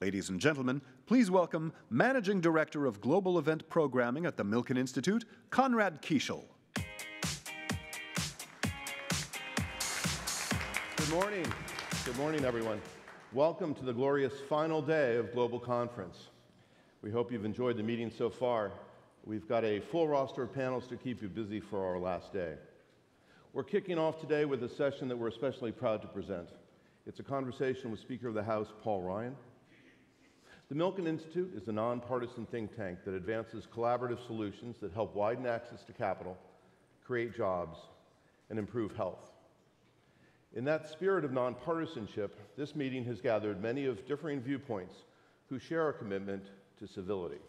Ladies and gentlemen, please welcome Managing Director of Global Event Programming at the Milken Institute, Conrad Kiechel. Good morning. Good morning, everyone. Welcome to the glorious final day of Global Conference. We hope you've enjoyed the meeting so far. We've got a full roster of panels to keep you busy for our last day. We're kicking off today with a session that we're especially proud to present. It's a conversation with Speaker of the House, Paul Ryan. The Milken Institute is a nonpartisan think tank that advances collaborative solutions that help widen access to capital, create jobs, and improve health. In that spirit of nonpartisanship, this meeting has gathered many of differing viewpoints who share a commitment to civility.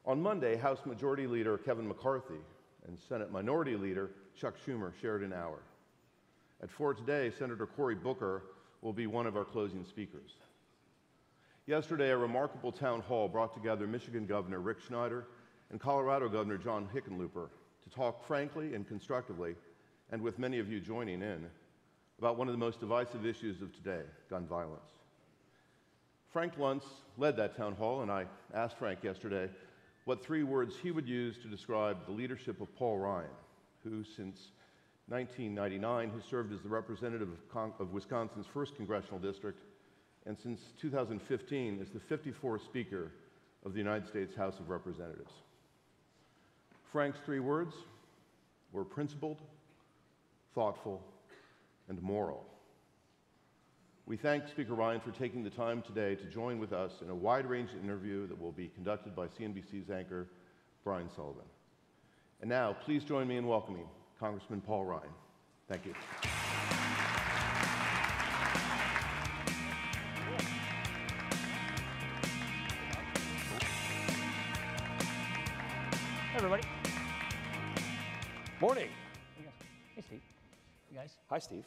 On Monday, House Majority Leader Kevin McCarthy and Senate Minority Leader Chuck Schumer shared an hour. At 4 today, Senator Cory Booker will be one of our closing speakers. Yesterday, a remarkable town hall brought together Michigan Governor Rick Schneider and Colorado Governor John Hickenlooper to talk frankly and constructively, and with many of you joining in, about one of the most divisive issues of today, gun violence. Frank Luntz led that town hall, and I asked Frank yesterday what 3 words he would use to describe the leadership of Paul Ryan, who since 1999 has served as the representative of Wisconsin's 1st Congressional District, and since 2015 is the 54th Speaker of the United States House of Representatives. Frank's 3 words were principled, thoughtful, and moral. We thank Speaker Ryan for taking the time today to join with us in a wide-ranging interview that will be conducted by CNBC's anchor, Brian Sullivan. And now, please join me in welcoming Congressman Paul Ryan. Thank you. Everybody. Morning. Hey, Steve. You guys? Hi, Steve.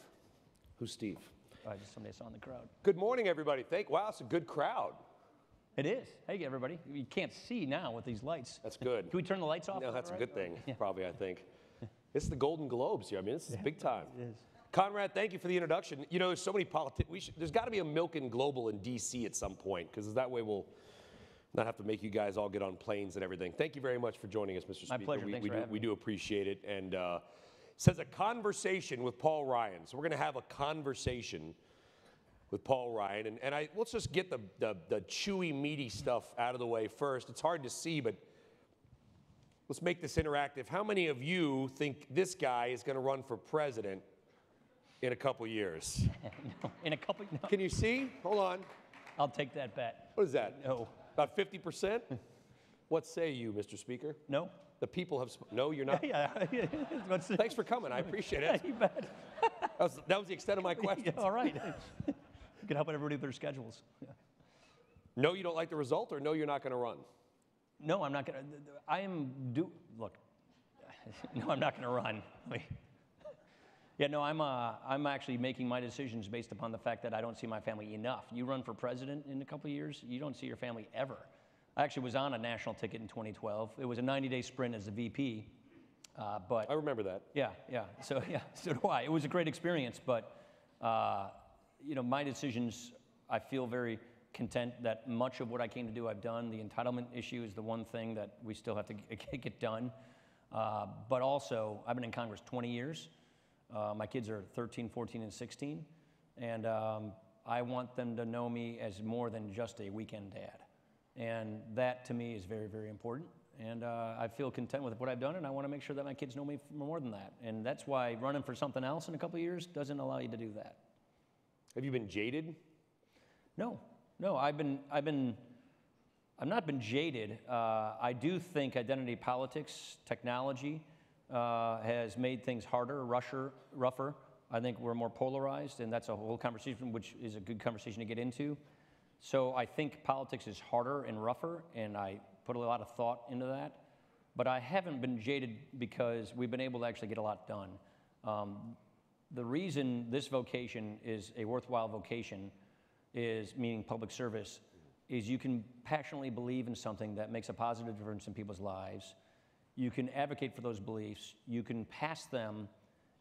Who's Steve? Just somebody I saw in the crowd. Good morning, everybody. Wow, it's a good crowd. It is. Hey, everybody. You can't see now with these lights. That's good. Can we turn the lights off? No, that's a good thing, Yeah. probably, I think. It's the Golden Globes here. I mean, this is big time. It is. Conrad, thank you for the introduction. You know, there's so many politics. There's got to be a Milken Global in D.C. at some point, because that way we'll not have to make you guys all get on planes and everything. Thank you very much for joining us, Mr. Speaker. My pleasure. Thanks for having me. We do appreciate it. And it says a conversation with Paul Ryan. So we're going to have a conversation with Paul Ryan. And let's just get the chewy, meaty stuff out of the way first. It's hard to see, but let's make this interactive. How many of you think this guy is going to run for president in a couple years? No, in a couple. No. Can you see? Hold on. I'll take that bet. What is that? No. About 50%? What say you, Mr. Speaker? No. The people have no, you're not. Yeah. Thanks for coming. I appreciate it. You bet. That was the extent of my question. Yeah, all right. You can help everybody with their schedules. Yeah. No, you don't like the result, or no, you're not going to run? No, I'm not going to. Look. No, I'm not going to run. Yeah, no, I'm actually making my decisions based upon the fact that I don't see my family enough. You run for president in a couple of years, you don't see your family ever. I actually was on a national ticket in 2012. It was a 90-day sprint as a VP, but I remember that. Yeah. So do I. It was a great experience, but you know, my decisions, I feel very content that much of what I came to do, I've done. The entitlement issue is the one thing that we still have to get done. But also, I've been in Congress 20 years. My kids are 13, 14, and 16, and I want them to know me as more than just a weekend dad. And that, to me, is very, very important. And I feel content with what I've done, and I want to make sure that my kids know me for more than that. And that's why running for something else in a couple of years doesn't allow you to do that. Have you been jaded? No, I've not been jaded. I do think identity politics, technology, has made things harder, rougher. I think we're more polarized, and that's a whole conversation, which is a good conversation to get into. So I think politics is harder and rougher, and I put a lot of thought into that. But I haven't been jaded because we've been able to actually get a lot done. The reason this vocation is a worthwhile vocation is, meaning public service, is you can passionately believe in something that makes a positive difference in people's lives. You can advocate for those beliefs. You can pass them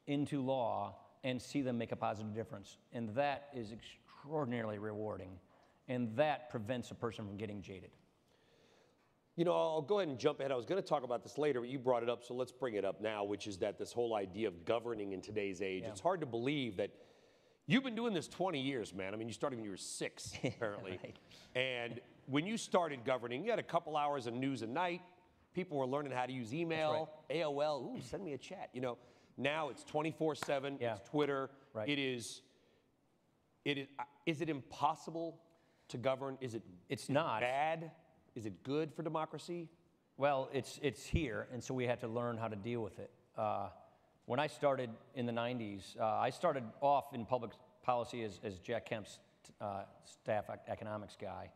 into law and see them make a positive difference. And that is extraordinarily rewarding. And that prevents a person from getting jaded. You know, I'll go ahead and jump ahead. I was going to talk about this later, but you brought it up, so let's bring it up now, which is that this whole idea of governing in today's age. Yeah. It's hard to believe that you've been doing this 20 years, man. I mean, you started when you were 6, apparently. Right. And when you started governing, you had a couple hours of news a night. People were learning how to use email, right. AOL, ooh, send me a chat. You know, now it's 24/7, yeah. It's Twitter. Right. Is it impossible to govern? It's not bad? Is it good for democracy? Well, it's here, and so we have to learn how to deal with it. When I started in the 90s, I started off in public policy as Jack Kemp's staff economics guy,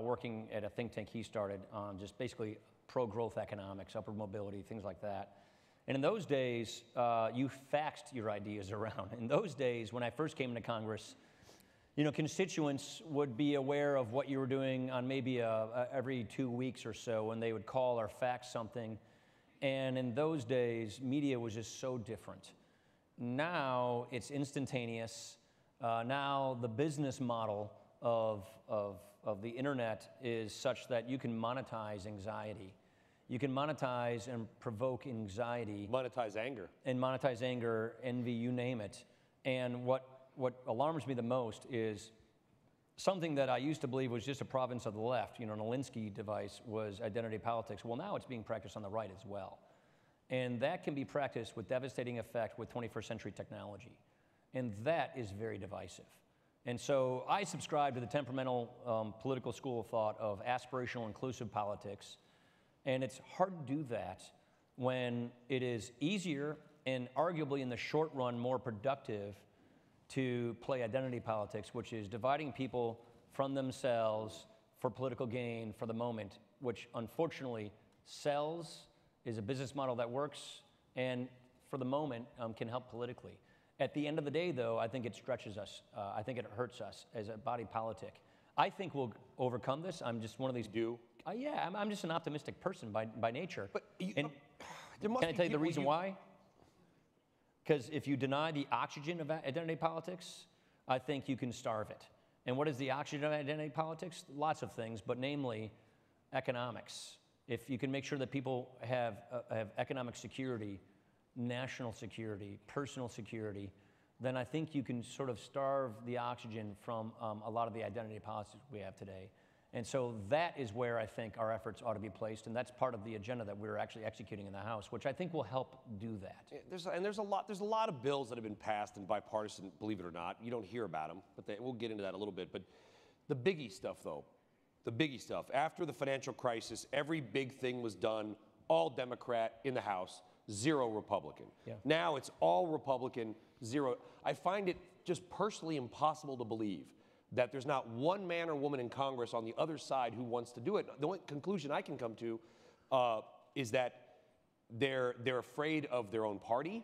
working at a think tank he started on just basically pro-growth economics, upward mobility, things like that. And in those days, you faxed your ideas around. In those days, when I first came into Congress, you know, constituents would be aware of what you were doing on maybe every 2 weeks or so when they would call or fax something. And in those days, media was just so different. Now it's instantaneous. Now the business model of the internet is such that you can monetize anxiety. You can monetize and provoke anxiety. Monetize anger. And monetize anger, envy, you name it. And what alarms me the most is something that I used to believe was just a province of the left, you know, an Alinsky device was identity politics. Well, now it's being practiced on the right as well. And that can be practiced with devastating effect with 21st century technology. And that is very divisive. And so I subscribe to the temperamental political school of thought of aspirational inclusive politics. And it's hard to do that when it is easier and arguably in the short run more productive to play identity politics, which is dividing people from themselves for political gain for the moment, which unfortunately sells, is a business model that works, and for the moment can help politically. At the end of the day, though, I think it stretches us. I think it hurts us as a body politic. I think we'll overcome this. I'm just one of these. Yeah, I'm just an optimistic person by nature. But can I tell you the reason why? Because if you deny the oxygen of identity politics, I think you can starve it. And what is the oxygen of identity politics? Lots of things, but namely economics. If you can make sure that people have economic security, national security, personal security, then I think you can sort of starve the oxygen from a lot of the identity politics we have today. And so that is where I think our efforts ought to be placed, and that's part of the agenda that we're actually executing in the House, which I think will help do that. There's a lot of bills that have been passed and bipartisan, believe it or not. You don't hear about them, but we'll get into that a little bit. But the biggie stuff, though, after the financial crisis, every big thing was done, all Democrat in the House, 0 Republican. Yeah. Now it's all Republican, 0. I find it just personally impossible to believe that there's not one man or woman in Congress on the other side who wants to do it. The only conclusion I can come to is that they're afraid of their own party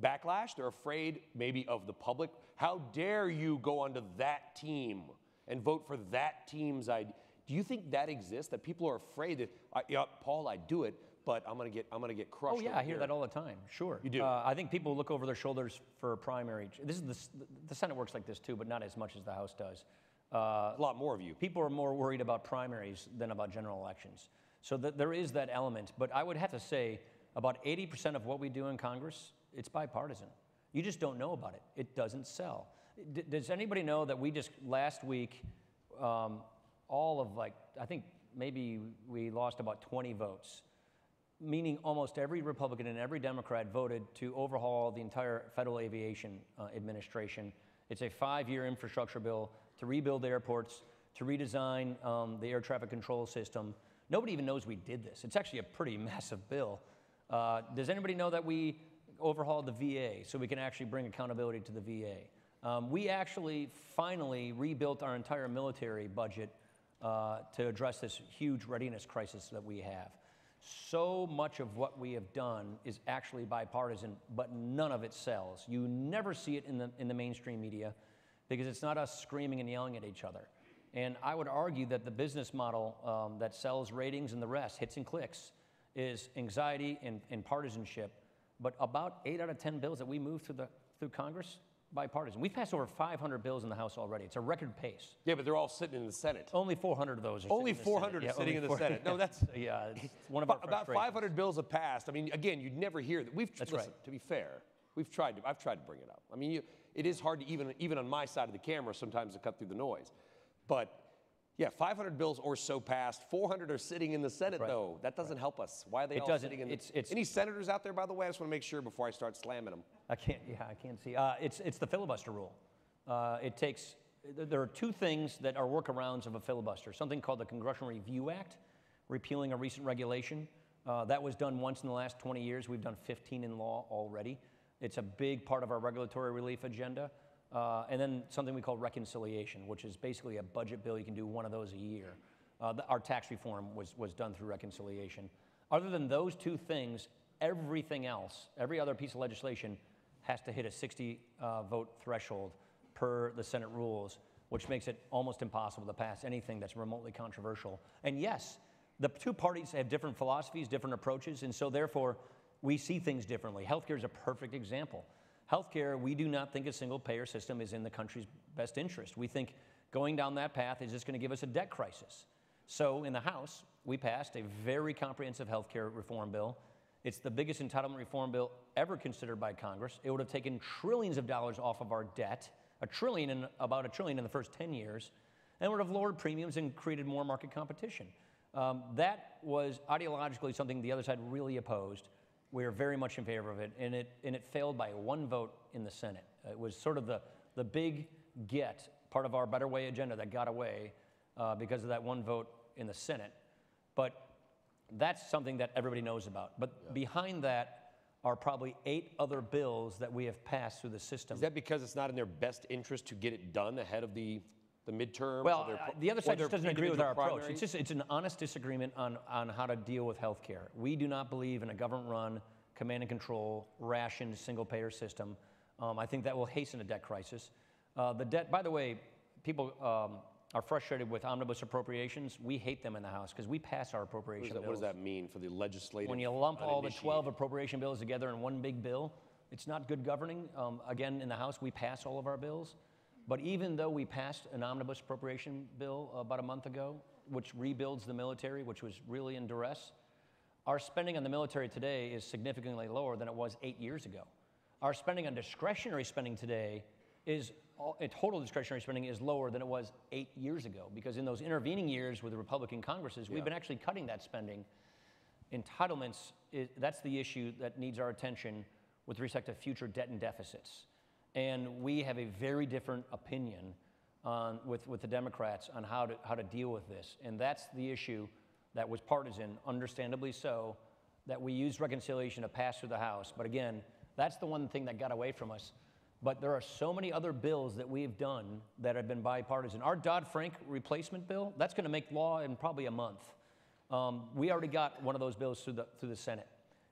backlash. They're afraid maybe of the public. How dare you go onto that team and vote for that team's idea? Do you think that exists? That people are afraid that, yeah, Paul, I'd do it, but I'm gonna get crushed. Oh yeah, I hear that all the time. Sure, you do. I think people look over their shoulders for a primary. This is the Senate works like this too, but not as much as the House does. A lot more of you. People are more worried about primaries than about general elections. So there is that element. But I would have to say, about 80% of what we do in Congress, it's bipartisan. You just don't know about it. It doesn't sell. Does anybody know that we just last week, all of I think maybe we lost about 20 votes. Meaning almost every Republican and every Democrat voted to overhaul the entire Federal Aviation Administration. It's a 5-year infrastructure bill to rebuild airports, to redesign the air traffic control system. Nobody even knows we did this. It's actually a pretty massive bill. Does anybody know that we overhauled the VA so we can actually bring accountability to the VA? We actually finally rebuilt our entire military budget to address this huge readiness crisis that we have. So much of what we have done is actually bipartisan, but none of it sells. You never see it in the mainstream media because it's not us screaming and yelling at each other. And I would argue that the business model that sells ratings and the rest, hits and clicks, is anxiety and partisanship. But about 8 out of 10 bills that we move through Congress bipartisan. We've passed over 500 bills in the House already. It's a record pace. Yeah, but they're all sitting in the Senate. Only 400 of those are Only sitting in the 400 Senate. are sitting in the Senate. No, that's yeah, it's one of our about frustrations. 500 bills have passed. I mean, again, you'd never hear that. That's listen, right. To be fair, I've tried to bring it up. I mean, it is hard to even on my side of the camera sometimes to cut through the noise. But yeah, 500 bills or so passed. 400 are sitting in the Senate, though. That doesn't help us. Why are they all sitting in the Any senators out there, by the way? I just want to make sure before I start slamming them. I can't see. It's the filibuster rule. There are two things that are workarounds of a filibuster. Something called the Congressional Review Act, repealing a recent regulation. That was done once in the last 20 years. We've done 15 in law already. It's a big part of our regulatory relief agenda. And then something we call reconciliation, which is basically a budget bill. You can do one of those a year. Our tax reform was done through reconciliation. Other than those two things, everything else, every other piece of legislation has to hit a 60-vote threshold per the Senate rules, which makes it almost impossible to pass anything that's remotely controversial. And yes, the two parties have different philosophies, different approaches, and so therefore we see things differently. Healthcare is a perfect example. Healthcare, we do not think a single-payer system is in the country's best interest. We think going down that path is just going to give us a debt crisis. So in the House, we passed a very comprehensive healthcare reform bill. It's the biggest entitlement reform bill ever considered by Congress. It would have taken trillions of dollars off of our debt, about a trillion in the first 10 years, and would have lowered premiums and created more market competition. That was ideologically something the other side really opposed. We are very much in favor of it, and it failed by one vote in the Senate. It was sort of the big part of our Better Way agenda that got away because of that one vote in the Senate. But that's something that everybody knows about. But behind that are probably 8 other bills that we have passed through the system. Is that because it's not in their best interest to get it done ahead of the midterms? Well, the other side just doesn't agree with our approach. Primaries? It's an honest disagreement on how to deal with health care. We do not believe in a government-run, command and control, rationed, single-payer system. I think that will hasten a debt crisis. The debt, by the way, people are frustrated with omnibus appropriations. We hate them in the House because we pass our appropriation bills. What does that mean for the legislative? When you lump all the 12 appropriation bills together in one big bill, it's not good governing. Again, in the House, we pass all of our bills. But even though we passed an omnibus appropriation bill about a month ago, which rebuilds the military, which was really in duress, our spending on the military today is significantly lower than it was 8 years ago. Our spending on discretionary spending today total discretionary spending is lower than it was 8 years ago, because in those intervening years with the Republican Congresses, we've been actually cutting that spending. Entitlements, that's the issue that needs our attention with respect to future debt and deficits. And we have a very different opinion with the Democrats on how to deal with this. And that's the issue that was partisan, understandably so, that we used reconciliation to pass through the House. But again, that's the one thing that got away from us. But there are so many other bills that we've done that have been bipartisan. Our Dodd-Frank replacement bill, that's going to make law in probably a month. We already got one of those bills through the Senate.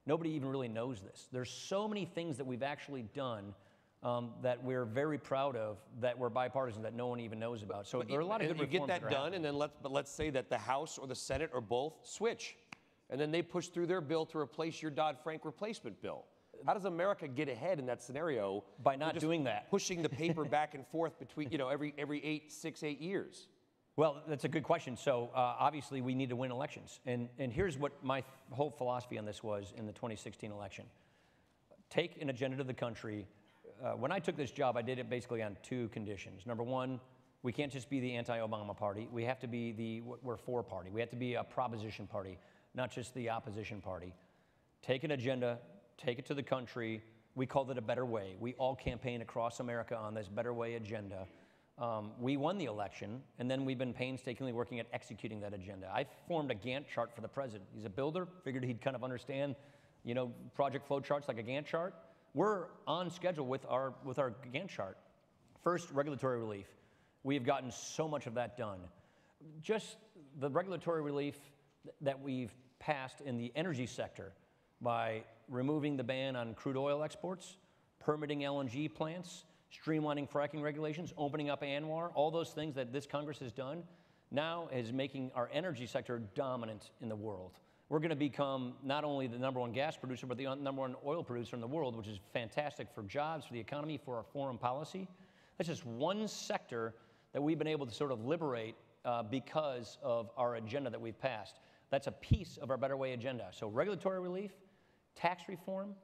Nobody even really knows this. There's so many things that we've actually done that we're very proud of that were bipartisan that no one even knows about. So there are a lot of good reforms. You get that done, and then let's say that the House or the Senate or both switch, and then they push through their bill to replace your Dodd-Frank replacement bill. How does America get ahead in that scenario? By not doing that. Pushing the paper back and forth between, every 6, 8 years. Well, that's a good question. So obviously we need to win elections. And here's what my whole philosophy on this was in the 2016 election. Take an agenda to the country. When I took this job, I did it basically on 2 conditions. Number one, we can't just be the anti-Obama party. We have to be we're for party. We have to be a proposition party, not just the opposition party. Take an agenda, take it to the country. We called it a better way. We all campaigned across America on this better way agenda. We won the election, and then we've been painstakingly working at executing that agenda. I formed a Gantt chart for the president. He's a builder, figured he'd kind of understand, project flow charts like a Gantt chart. We're on schedule with our Gantt chart. First, regulatory relief. We have gotten so much of that done. Just the regulatory relief that we've passed in the energy sector by removing the ban on crude oil exports, permitting LNG plants, streamlining fracking regulations, opening up ANWR, all those things that this Congress has done now is making our energy sector dominant in the world. We're going to become not only the #1 gas producer, but the #1 oil producer in the world, which is fantastic for jobs, for the economy, for our foreign policy. That's just one sector that we've been able to sort of liberate because of our agenda that we've passed. That's a piece of our Better Way agenda. So regulatory relief, tax reform,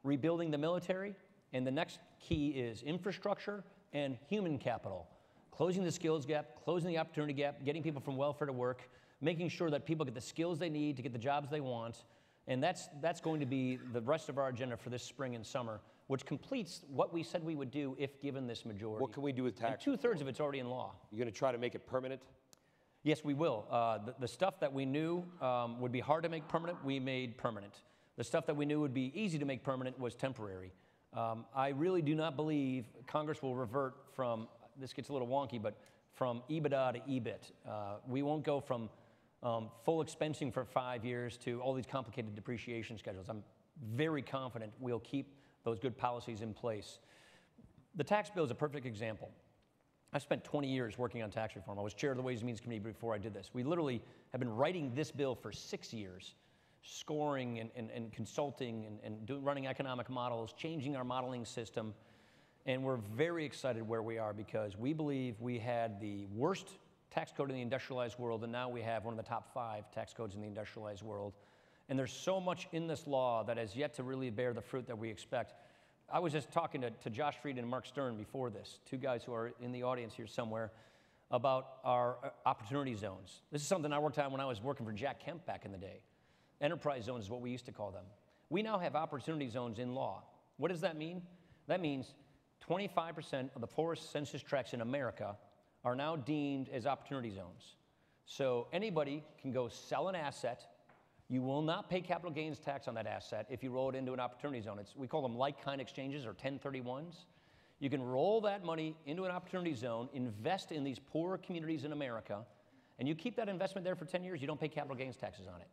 rebuilding the military, and the next key is infrastructure and human capital. Closing the skills gap, closing the opportunity gap, getting people from welfare to work, making sure that people get the skills they need to get the jobs they want. And that's going to be the rest of our agenda for this spring and summer, which completes what we said we would do if given this majority. What can we do with tax? And 2/3 of it's already in law. You're going to try to make it permanent? Yes, we will. The stuff that we knew would be hard to make permanent, we made permanent. The stuff that we knew would be easy to make permanent was temporary. I really do not believe Congress will revert from, this gets a little wonky, but from EBITDA to EBIT. We won't go from full expensing for 5 years to all these complicated depreciation schedules. I'm very confident we'll keep those good policies in place. The tax bill is a perfect example. I spent 20 years working on tax reform. I was chair of the Ways and Means Committee before I did this. We literally have been writing this bill for 6 years, scoring and consulting and running economic models, changing our modeling system. And we're very excited where we are because we believe we had the worst tax code in the industrialized world, and now we have one of the top 5 tax codes in the industrialized world. And there's so much in this law that has yet to really bear the fruit that we expect. I was just talking to Josh Frieden and Mark Stern before this, 2 guys who are in the audience here somewhere, about our opportunity zones. This is something I worked on when I was working for Jack Kemp back in the day. Enterprise zones is what we used to call them. We now have opportunity zones in law. What does that mean? That means 25% of the poorest census tracts in America are now deemed as opportunity zones. So anybody can go sell an asset. You will not pay capital gains tax on that asset if you roll it into an opportunity zone. We call them like-kind exchanges or 1031s. You can roll that money into an opportunity zone, invest in these poorer communities in America, and you keep that investment there for 10 years, you don't pay capital gains taxes on it.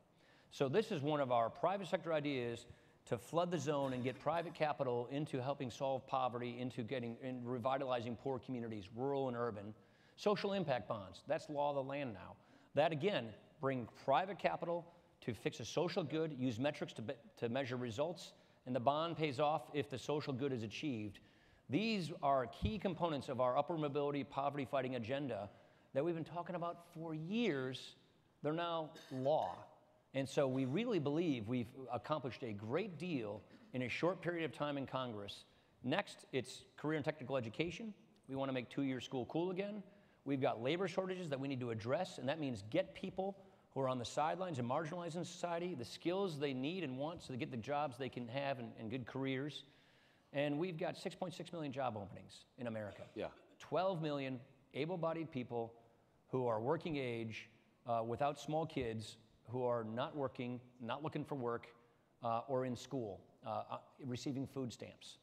So this is one of our private sector ideas to flood the zone and get private capital into helping solve poverty, into revitalizing poor communities, rural and urban. Social impact bonds, that's law of the land now. That again, bring private capital to fix a social good, use metrics to measure results, and the bond pays off if the social good is achieved. These are key components of our upward mobility, poverty fighting agenda that we've been talking about for years. They're now law. And so we really believe we've accomplished a great deal in a short period of time in Congress. Next, it's career and technical education. We want to make 2-year school cool again. We've got labor shortages that we need to address, and that means get people who are on the sidelines and marginalized in society the skills they need and want so they get the jobs they can have and good careers. And we've got 6.6 million job openings in America. Yeah. 12 million able-bodied people who are working age without small kids who are not working, not looking for work, or in school, receiving food stamps.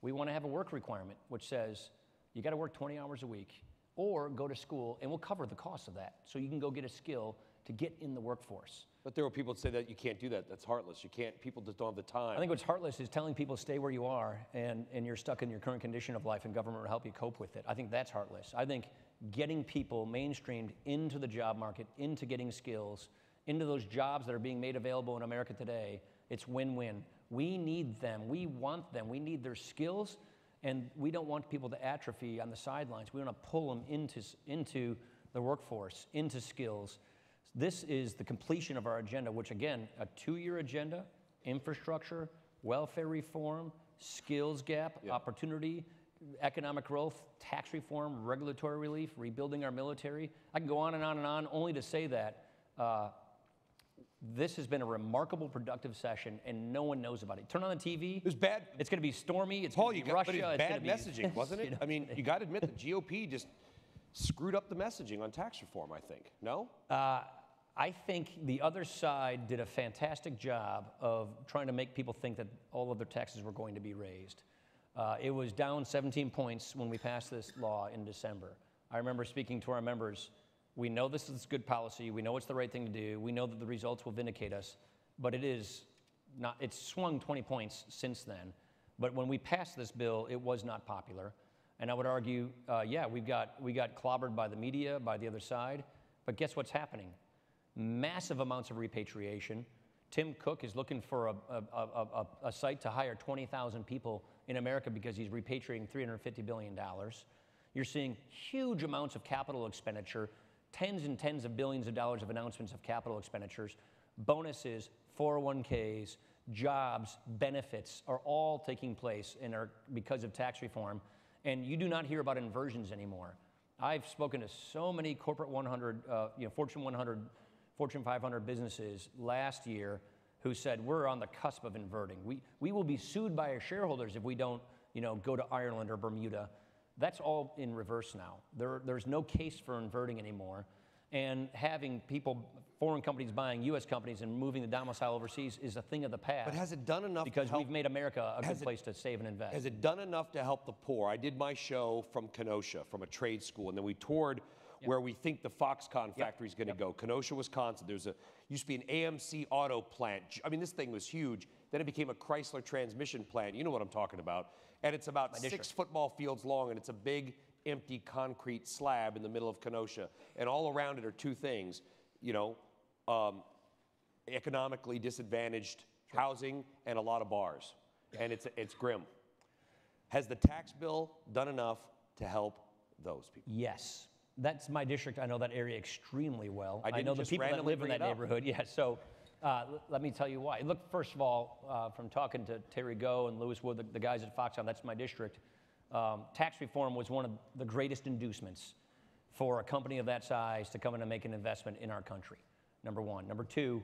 We want to have a work requirement which says you got to work 20 hours a week or go to school, and we'll cover the cost of that so you can go get a skill to get in the workforce. But there were people that say that you can't do that. That's heartless. You can't, people just don't have the time. I think what's heartless is telling people stay where you are and you're stuck in your current condition of life and government will help you cope with it. I think that's heartless. I think getting people mainstreamed into the job market, into getting skills, into those jobs that are being made available in America today, it's win-win. We need them. We want them. We need their skills, and we don't want people to atrophy on the sidelines. We want to pull them into the workforce, into skills. This is the completion of our agenda, which again, a 2-year agenda, infrastructure, welfare reform, skills gap, opportunity, economic growth, tax reform, regulatory relief, rebuilding our military. I can go on and on and on, only to say that this has been a remarkable, productive session, and no one knows about it. Turn on the TV. It was bad. It's going to be stormy. It's Paul, going to be Russia. But it was bad it's messaging, wasn't it? I mean, you got to admit the GOP just screwed up the messaging on tax reform, I think. No? I think the other side did a fantastic job of trying to make people think that all of their taxes were going to be raised. It was down 17 points when we passed this law in December. I remember speaking to our members. We know this is good policy. We know it's the right thing to do. We know that the results will vindicate us, but it is not. It's swung 20 points since then. But when we passed this bill, it was not popular. And I would argue, yeah, we got clobbered by the media, by the other side. But guess what's happening? Massive amounts of repatriation. Tim Cook is looking for a site to hire 20,000 people in America because he's repatriating $350 billion. You're seeing huge amounts of capital expenditure, tens and tens of billions of dollars of announcements of capital expenditures, bonuses, 401ks, jobs, benefits are all taking place and are because of tax reform. And you do not hear about inversions anymore. I've spoken to so many corporate 100, Fortune 100, Fortune 500 businesses last year who said, we're on the cusp of inverting. We will be sued by our shareholders if we don't go to Ireland or Bermuda. That's all in reverse now. There's no case for inverting anymore. And having people, foreign companies buying U.S. companies and moving the domicile overseas is a thing of the past. But has it done enough because to help, we've made America a good place to save and invest. Has it done enough to help the poor? I did my show from Kenosha, from a trade school, and then we toured where we think the Foxconn factory is going to go. Kenosha, Wisconsin. There's used to be an AMC auto plant. I mean, this thing was huge. Then it became a Chrysler transmission plant. You know what I'm talking about. And it's about 6 football fields long, and it's a big, empty concrete slab in the middle of Kenosha. And all around it are two things, economically disadvantaged housing and a lot of bars. And it's grim. Has the tax bill done enough to help those people? Yes. That's my district. I know that area extremely well. I know the people that live in that neighborhood. Yeah, so let me tell you why. Look, first of all, from talking to Terry Goh and Lewis Wood, the guys at Foxconn, that's my district, tax reform was one of the greatest inducements for a company of that size to come in and make an investment in our country, number one. Number two,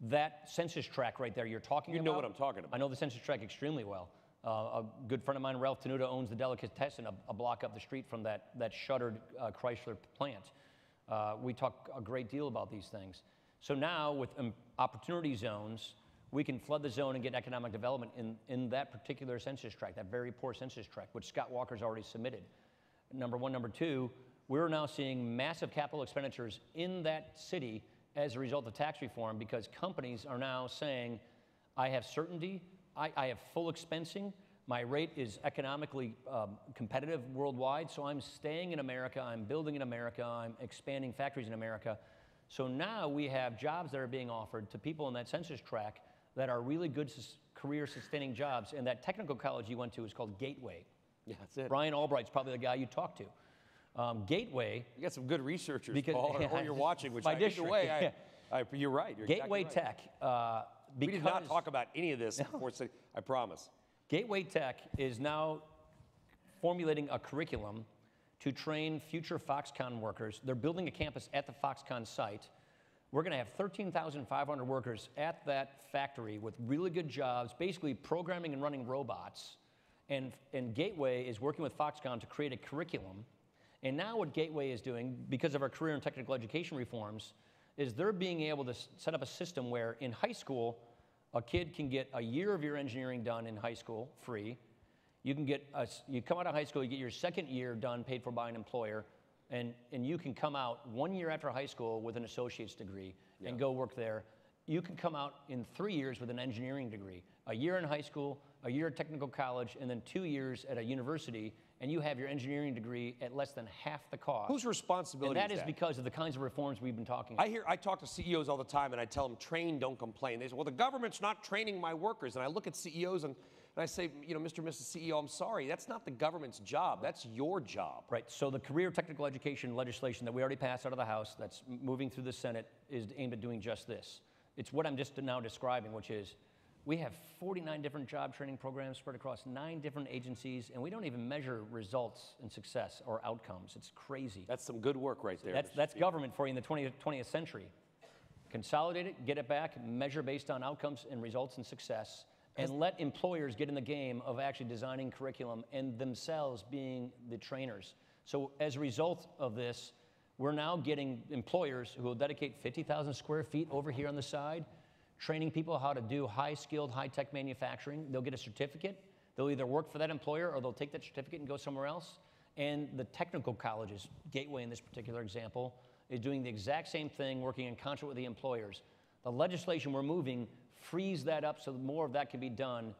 that census tract right there you're talking about. You know what I'm talking about. I know the census tract extremely well. A good friend of mine, Ralph Tenuta, owns the Delicatessen a block up the street from that shuttered Chrysler plant. We talk a great deal about these things. So now with opportunity zones, we can flood the zone and get economic development in that particular census tract, that very poor census tract, which Scott Walker's already submitted. Number one. Number two, we're now seeing massive capital expenditures in that city as a result of tax reform because companies are now saying, I have certainty, I have full expensing, my rate is economically competitive worldwide, so I'm staying in America, I'm building in America, I'm expanding factories in America. So now we have jobs that are being offered to people in that census tract that are really good career-sustaining jobs, and that technical college you went to is called Gateway. Yeah, that's it. Brian Albright's probably the guy you talked to. Gateway. You got some good researchers, Paul, or you're watching, which either way, you're right. You're Gateway exactly right. Tech. We did not talk about any of this before, I promise. Gateway Tech is now formulating a curriculum to train future Foxconn workers. They're building a campus at the Foxconn site. We're going to have 13,500 workers at that factory with really good jobs, basically programming and running robots. And Gateway is working with Foxconn to create a curriculum. And now what Gateway is doing, because of our career and technical education reforms, is they're being able to set up a system where in high school, a kid can get a year of your engineering done in high school free. You come out of high school, you get your second year done, paid for by an employer, and you can come out 1 year after high school with an associate's degree and go work there. You can come out in 3 years with an engineering degree, a year in high school, a year at technical college, and then 2 years at a university, and you have your engineering degree at less than half the cost. Whose responsibility is that? And that is because of the kinds of reforms we've been talking about. I talk to CEOs all the time, and I tell them, train, don't complain. They say, well, the government's not training my workers. And I look at CEOs, and I say, Mr. and Mrs. CEO, I'm sorry, that's not the government's job. That's your job. Right, so the career technical education legislation that we already passed out of the House that's moving through the Senate is aimed at doing just this. It's what I'm just now describing, which is we have 49 different job training programs spread across 9 different agencies, and we don't even measure results and success or outcomes. It's crazy. That's some good work right there. That's government for you in the 20th century. Consolidate it, get it back, measure based on outcomes and results and success, and let employers get in the game of actually designing curriculum and themselves being the trainers. So as a result of this, we're now getting employers who will dedicate 50,000 square feet over here on the side, training people how to do high-skilled, high-tech manufacturing. They'll get a certificate. They'll either work for that employer or they'll take that certificate and go somewhere else. And the technical colleges, Gateway in this particular example, is doing the exact same thing, working in concert with the employers. The legislation we're moving frees that up so that more of that can be done.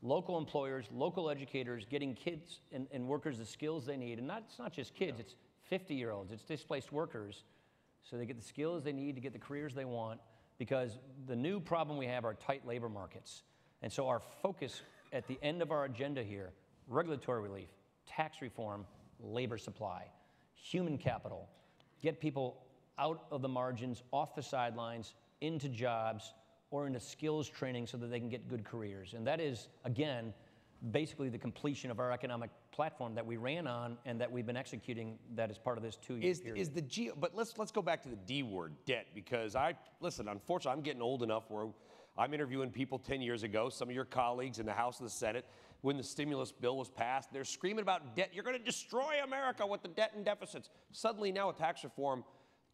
Local employers, local educators, getting kids and workers the skills they need. And it's not just kids, it's 50-year-olds, it's displaced workers. So they get the skills they need to get the careers they want, because the new problem we have are tight labor markets. And so our focus at the end of our agenda here, regulatory relief, tax reform, labor supply, human capital, get people out of the margins, off the sidelines, into jobs, or into skills training so that they can get good careers. And that is, again, basically the completion of our economic platform that we ran on and that we've been executing that is part of this 2-year period. But let's go back to the D word, debt, because listen, unfortunately, I'm getting old enough where I'm interviewing people 10 years ago, some of your colleagues in the House and the Senate, when the stimulus bill was passed, they're screaming about debt. You're going to destroy America with the debt and deficits. Suddenly now with tax reform,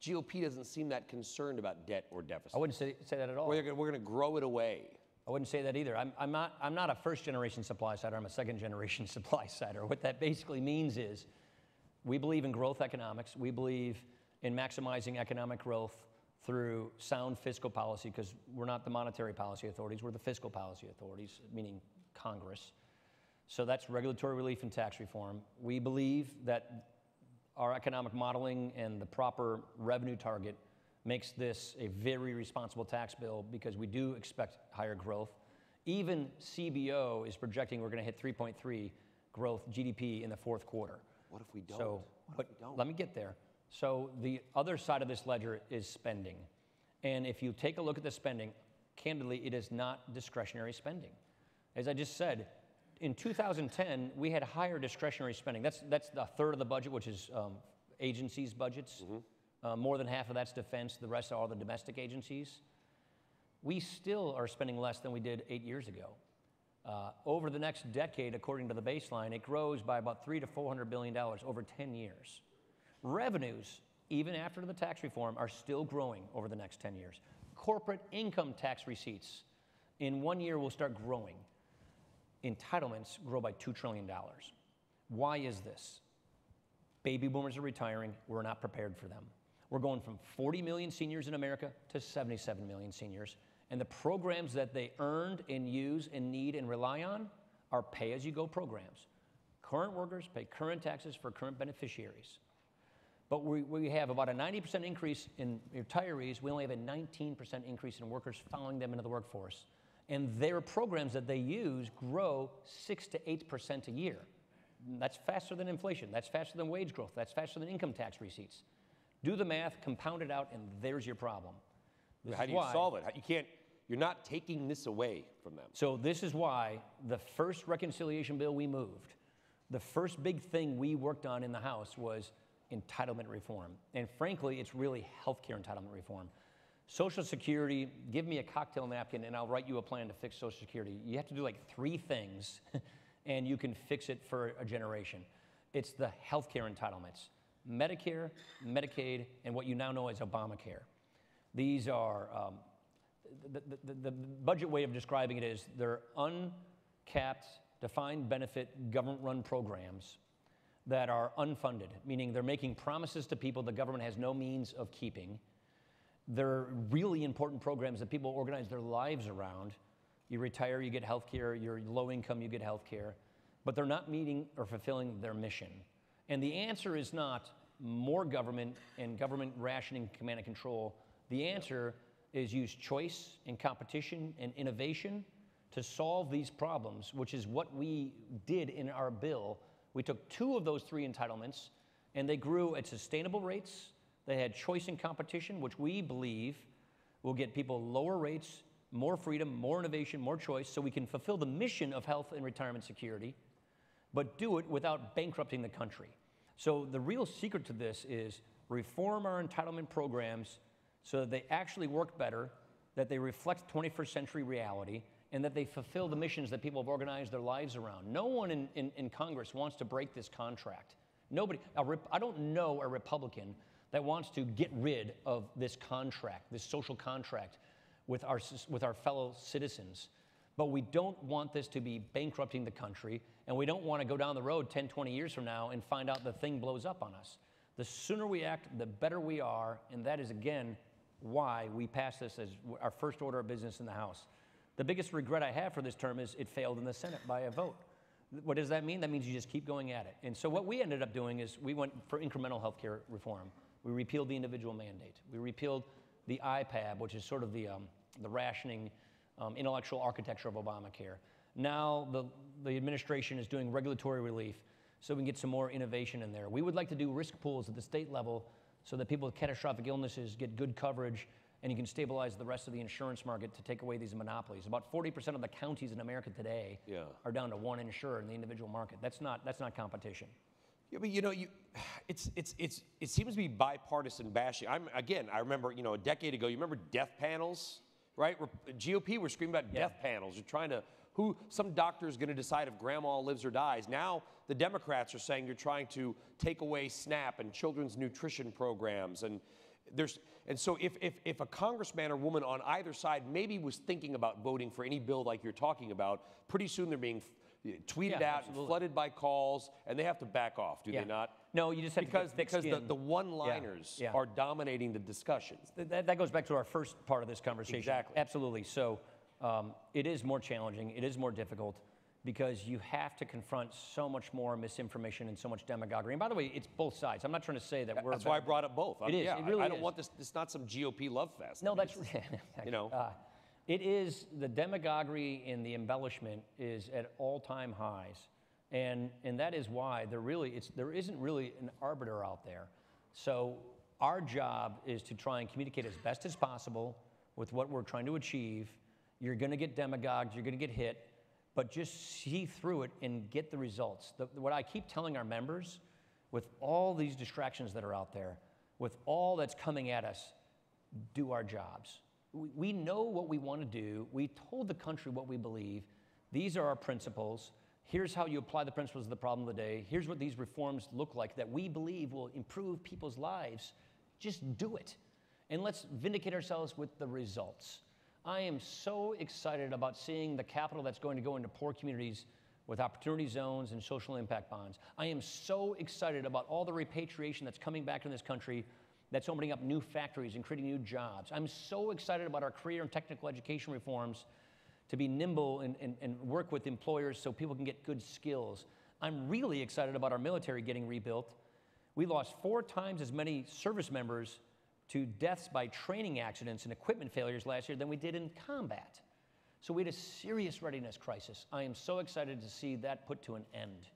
GOP doesn't seem that concerned about debt or deficits. I wouldn't say that at all. We're going to grow it away. I wouldn't say that either. I'm not a first-generation supply sider. I'm a second-generation supply sider. What that basically means is we believe in growth economics. We believe in maximizing economic growth through sound fiscal policy, because we're not the monetary policy authorities. We're the fiscal policy authorities, meaning Congress. So that's regulatory relief and tax reform. We believe that our economic modeling and the proper revenue target makes this a very responsible tax bill, because we do expect higher growth. Even CBO is projecting we're going to hit 3.3 growth GDP in the fourth quarter. What if we don't? So, let me get there. So the other side of this ledger is spending. And if you take a look at the spending, candidly, it is not discretionary spending. As I just said, in 2010, we had higher discretionary spending. That's a third of the budget, which is agencies' budgets. More than half of that's defense. The rest are all the domestic agencies. We still are spending less than we did 8 years ago. Over the next decade, according to the baseline, it grows by about $300 to $400 billion over 10 years. Revenues, even after the tax reform, are still growing over the next 10 years. Corporate income tax receipts in 1 year will start growing. Entitlements grow by $2 trillion. Why is this? Baby boomers are retiring. We're not prepared for them. We're going from 40 million seniors in America to 77 million seniors. And the programs that they earned and use and need and rely on are pay-as-you-go programs. Current workers pay current taxes for current beneficiaries. But we have about a 90% increase in retirees. We only have a 19% increase in workers following them into the workforce. And their programs that they use grow 6 to 8% a year. That's faster than inflation. That's faster than wage growth. That's faster than income tax receipts. Do the math, compound it out, and there's your problem. How do you solve it? You're not taking this away from them. So this is why the first reconciliation bill we moved, the first big thing we worked on in the House was entitlement reform. And frankly, it's really healthcare entitlement reform. Social Security, give me a cocktail napkin and I'll write you a plan to fix Social Security. You have to do like 3 things and you can fix it for a generation. It's the healthcare entitlements: Medicare, Medicaid, and what you now know as Obamacare. These are, the budget way of describing it is they're uncapped, defined benefit, government-run programs that are unfunded, meaning they're making promises to people the government has no means of keeping. They're really important programs that people organize their lives around. You retire, you get health care. You're low income, you get health care. But they're not meeting or fulfilling their mission. And the answer is not more government and government rationing, command and control. The answer is use choice and competition and innovation to solve these problems, which is what we did in our bill. We took 2 of those 3 entitlements, and they grew at sustainable rates. They had choice and competition, which we believe will get people lower rates, more freedom, more innovation, more choice, so we can fulfill the mission of health and retirement security, but do it without bankrupting the country. So the real secret to this is reform our entitlement programs so that they actually work better, that they reflect 21st century reality, and that they fulfill the missions that people have organized their lives around. No one in Congress wants to break this contract. Nobody. I don't know a Republican that wants to get rid of this contract, this social contract with our fellow citizens. But we don't want this to be bankrupting the country, and we don't want to go down the road 10, 20 years from now and find out the thing blows up on us. The sooner we act, the better we are, and that is, again, why we passed this as our first order of business in the House. The biggest regret I have for this term is it failed in the Senate by a vote. What does that mean? That means you just keep going at it. And so what we ended up doing is we went for incremental health care reform. We repealed the individual mandate. We repealed the IPAB, which is sort of the rationing intellectual architecture of Obamacare. Now the administration is doing regulatory relief so we can get some more innovation in there. We would like to do risk pools at the state level so that people with catastrophic illnesses get good coverage, and you can stabilize the rest of the insurance market to take away these monopolies. About 40% of the counties in America today are down to one insurer in the individual market. That's not competition. Yeah, but it seems to be bipartisan bashing. I remember, a decade ago, you remember death panels, right? GOP were screaming about death panels. You're trying to, some doctor is going to decide if grandma lives or dies. Now the Democrats are saying you're trying to take away SNAP and children's nutrition programs. And so if a congressman or woman on either side maybe was thinking about voting for any bill like you're talking about, pretty soon they're being tweeted out and flooded by calls, and they have to back off, do they not? No, you just have because to the one-liners are dominating the discussions. That goes back to our first part of this conversation. Exactly. Absolutely. So it is more challenging. It is more difficult because you have to confront so much more misinformation and so much demagoguery. And by the way, it's both sides. I'm not trying to say that we're. That's why I brought up both. It is. It really I don't want this. It's not some GOP love fest. No, that's it is. The demagoguery and the embellishment is at all-time highs, and that is why there isn't really an arbiter out there. So our job is to try and communicate as best as possible with what we're trying to achieve. You're going to get demagogued. You're going to get hit. But just see through it and get the results. What I keep telling our members, with all these distractions that are out there, with all that's coming at us, do our jobs. We know what we want to do. We told the country what we believe. These are our principles. Here's how you apply the principles of the problem of the day. Here's what these reforms look like that we believe will improve people's lives. Just do it. And let's vindicate ourselves with the results. I am so excited about seeing the capital that's going to go into poor communities with opportunity zones and social impact bonds. I am so excited about all the repatriation that's coming back in this country that's opening up new factories and creating new jobs. I'm so excited about our career and technical education reforms to be nimble and work with employers so people can get good skills. I'm really excited about our military getting rebuilt. We lost 4 times as many service members to deaths by training accidents and equipment failures last year than we did in combat. So we had a serious readiness crisis. I am so excited to see that put to an end.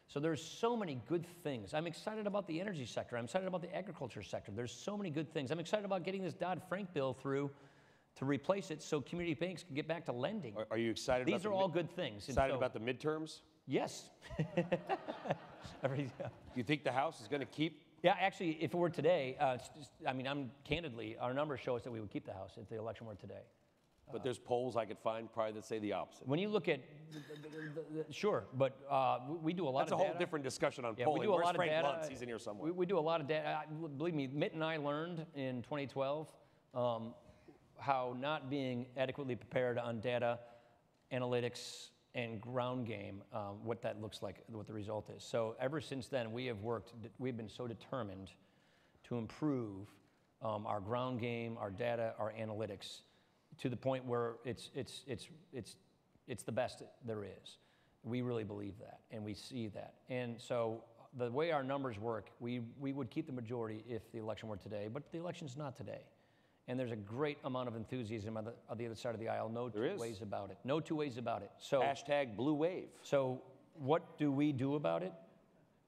So there's so many good things. I'm excited about the energy sector. I'm excited about the agriculture sector. There's so many good things. I'm excited about getting this Dodd-Frank bill through to replace it so community banks can get back to lending. Are you excited These are all good things. Excited about the midterms? Yes. You think the House is going to keep? Yeah, actually, if it were today, candidly, our numbers show us that we would keep the House if the election were today. But there's polls I could find probably that say the opposite. When you look at, sure, but we do a lot of data. That's a whole different discussion on polling. We do a lot of Frank data. Luntz? He's in here somewhere. We do a lot of data. Believe me, Mitt and I learned in 2012 how not being adequately prepared on data, analytics, and ground game, what that looks like, what the result is. So ever since then, we've been so determined to improve our ground game, our data, our analytics, to the point where it's the best there is. We really believe that, and we see that. And so the way our numbers work, we would keep the majority if the election were today, but the election's not today. And there's a great amount of enthusiasm on the other side of the aisle. No two ways about it. No two ways about it. So hashtag blue wave. So what do we do about it?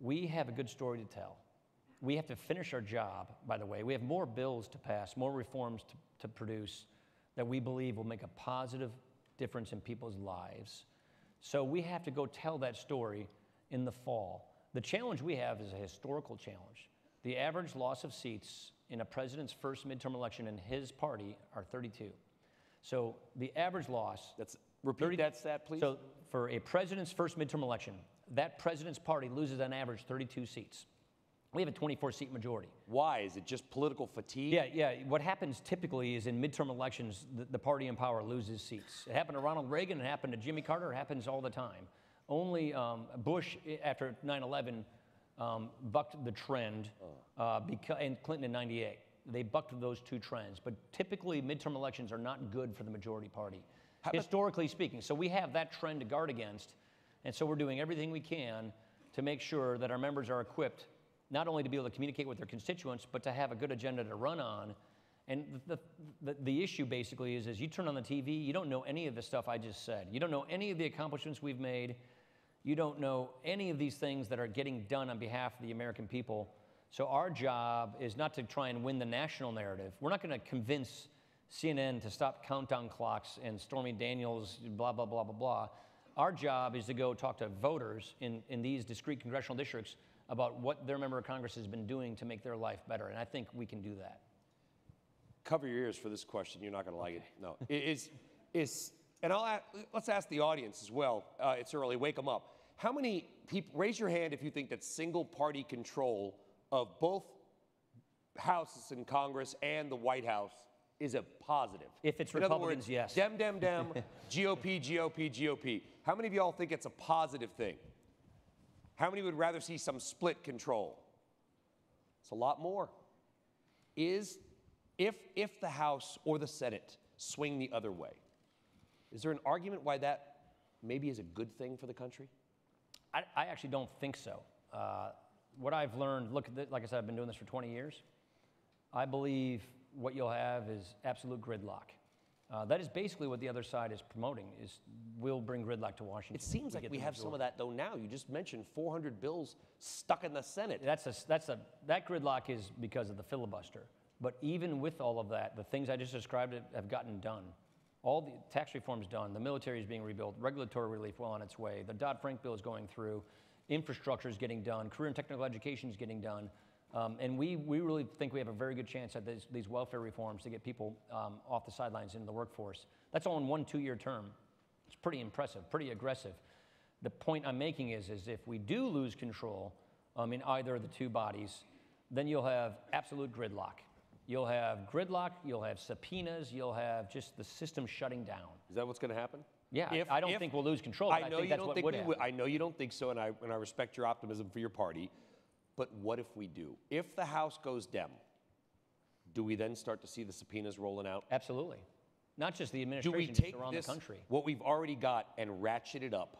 We have a good story to tell. We have to finish our job, by the way. We have more bills to pass, more reforms to produce that we believe will make a positive difference in people's lives. So we have to go tell that story in the fall. The challenge we have is a historical challenge. The average loss of seats in a president's first midterm election in his party are 32. So the average loss... Repeat that stat, please. So for a president's first midterm election, that president's party loses on average 32 seats. We have a 24-seat majority. Why? Is it just political fatigue? Yeah. What happens typically is in midterm elections, the party in power loses seats. It happened to Ronald Reagan, it happened to Jimmy Carter, it happens all the time. Only Bush, after 9/11, bucked the trend, and Clinton in 98. They bucked those two trends. But typically, midterm elections are not good for the majority party, historically speaking. So we have that trend to guard against, and so we're doing everything we can to make sure that our members are equipped not only to be able to communicate with their constituents, but to have a good agenda to run on And the issue basically is you turn on the TV, you don't know any of the stuff I just said. You don't know any of the accomplishments we've made. You don't know any of these things that are getting done on behalf of the American people. So our job is not to try and win the national narrative. We're not going to convince CNN to stop countdown clocks and Stormy Daniels, blah, blah, blah, blah, blah. Our job is to go talk to voters in these discrete congressional districts about what their member of Congress has been doing to make their life better. And I think we can do that. Cover your ears for this question. You're not going to like it. No. And let's ask the audience as well. It's early. Wake them up. How many people, raise your hand if you think that single party control of both houses in Congress and the White House is a positive? If it's in Republicans, other words, yes. Dem, GOP, GOP, GOP. How many of y'all think it's a positive thing? How many would rather see some split control? It's a lot more. If the House or the Senate swing the other way, is there an argument why that maybe is a good thing for the country? I actually don't think so. What I've learned, look, like I said, I've been doing this for 20 years. I believe what you'll have is absolute gridlock. That is basically what the other side is promoting, is we'll bring gridlock to Washington. It seems like we have some of that, though, now. You just mentioned 400 bills stuck in the Senate. That gridlock is because of the filibuster. But even with all of that, the things I just described have gotten done. All the tax reform's done. The military is being rebuilt. Regulatory relief well on its way. The Dodd-Frank bill is going through. Infrastructure is getting done. Career and technical education is getting done. And we really think we have a very good chance at these welfare reforms to get people off the sidelines into the workforce. That's all in 1 2-year term. It's pretty impressive, pretty aggressive. The point I'm making is if we do lose control in either of the two bodies, then you'll have absolute gridlock. You'll have gridlock, you'll have subpoenas, you'll have just the system shutting down. Is that what's going to happen? Yeah, I don't think we'll lose control, but I think that's what would happen. I know you don't think so, and I respect your optimism for your party, but what if we do? If the House goes Dem, do we then start to see the subpoenas rolling out? Absolutely. Not just the Do administration, we just take around the country. what we've already got, and ratchet it up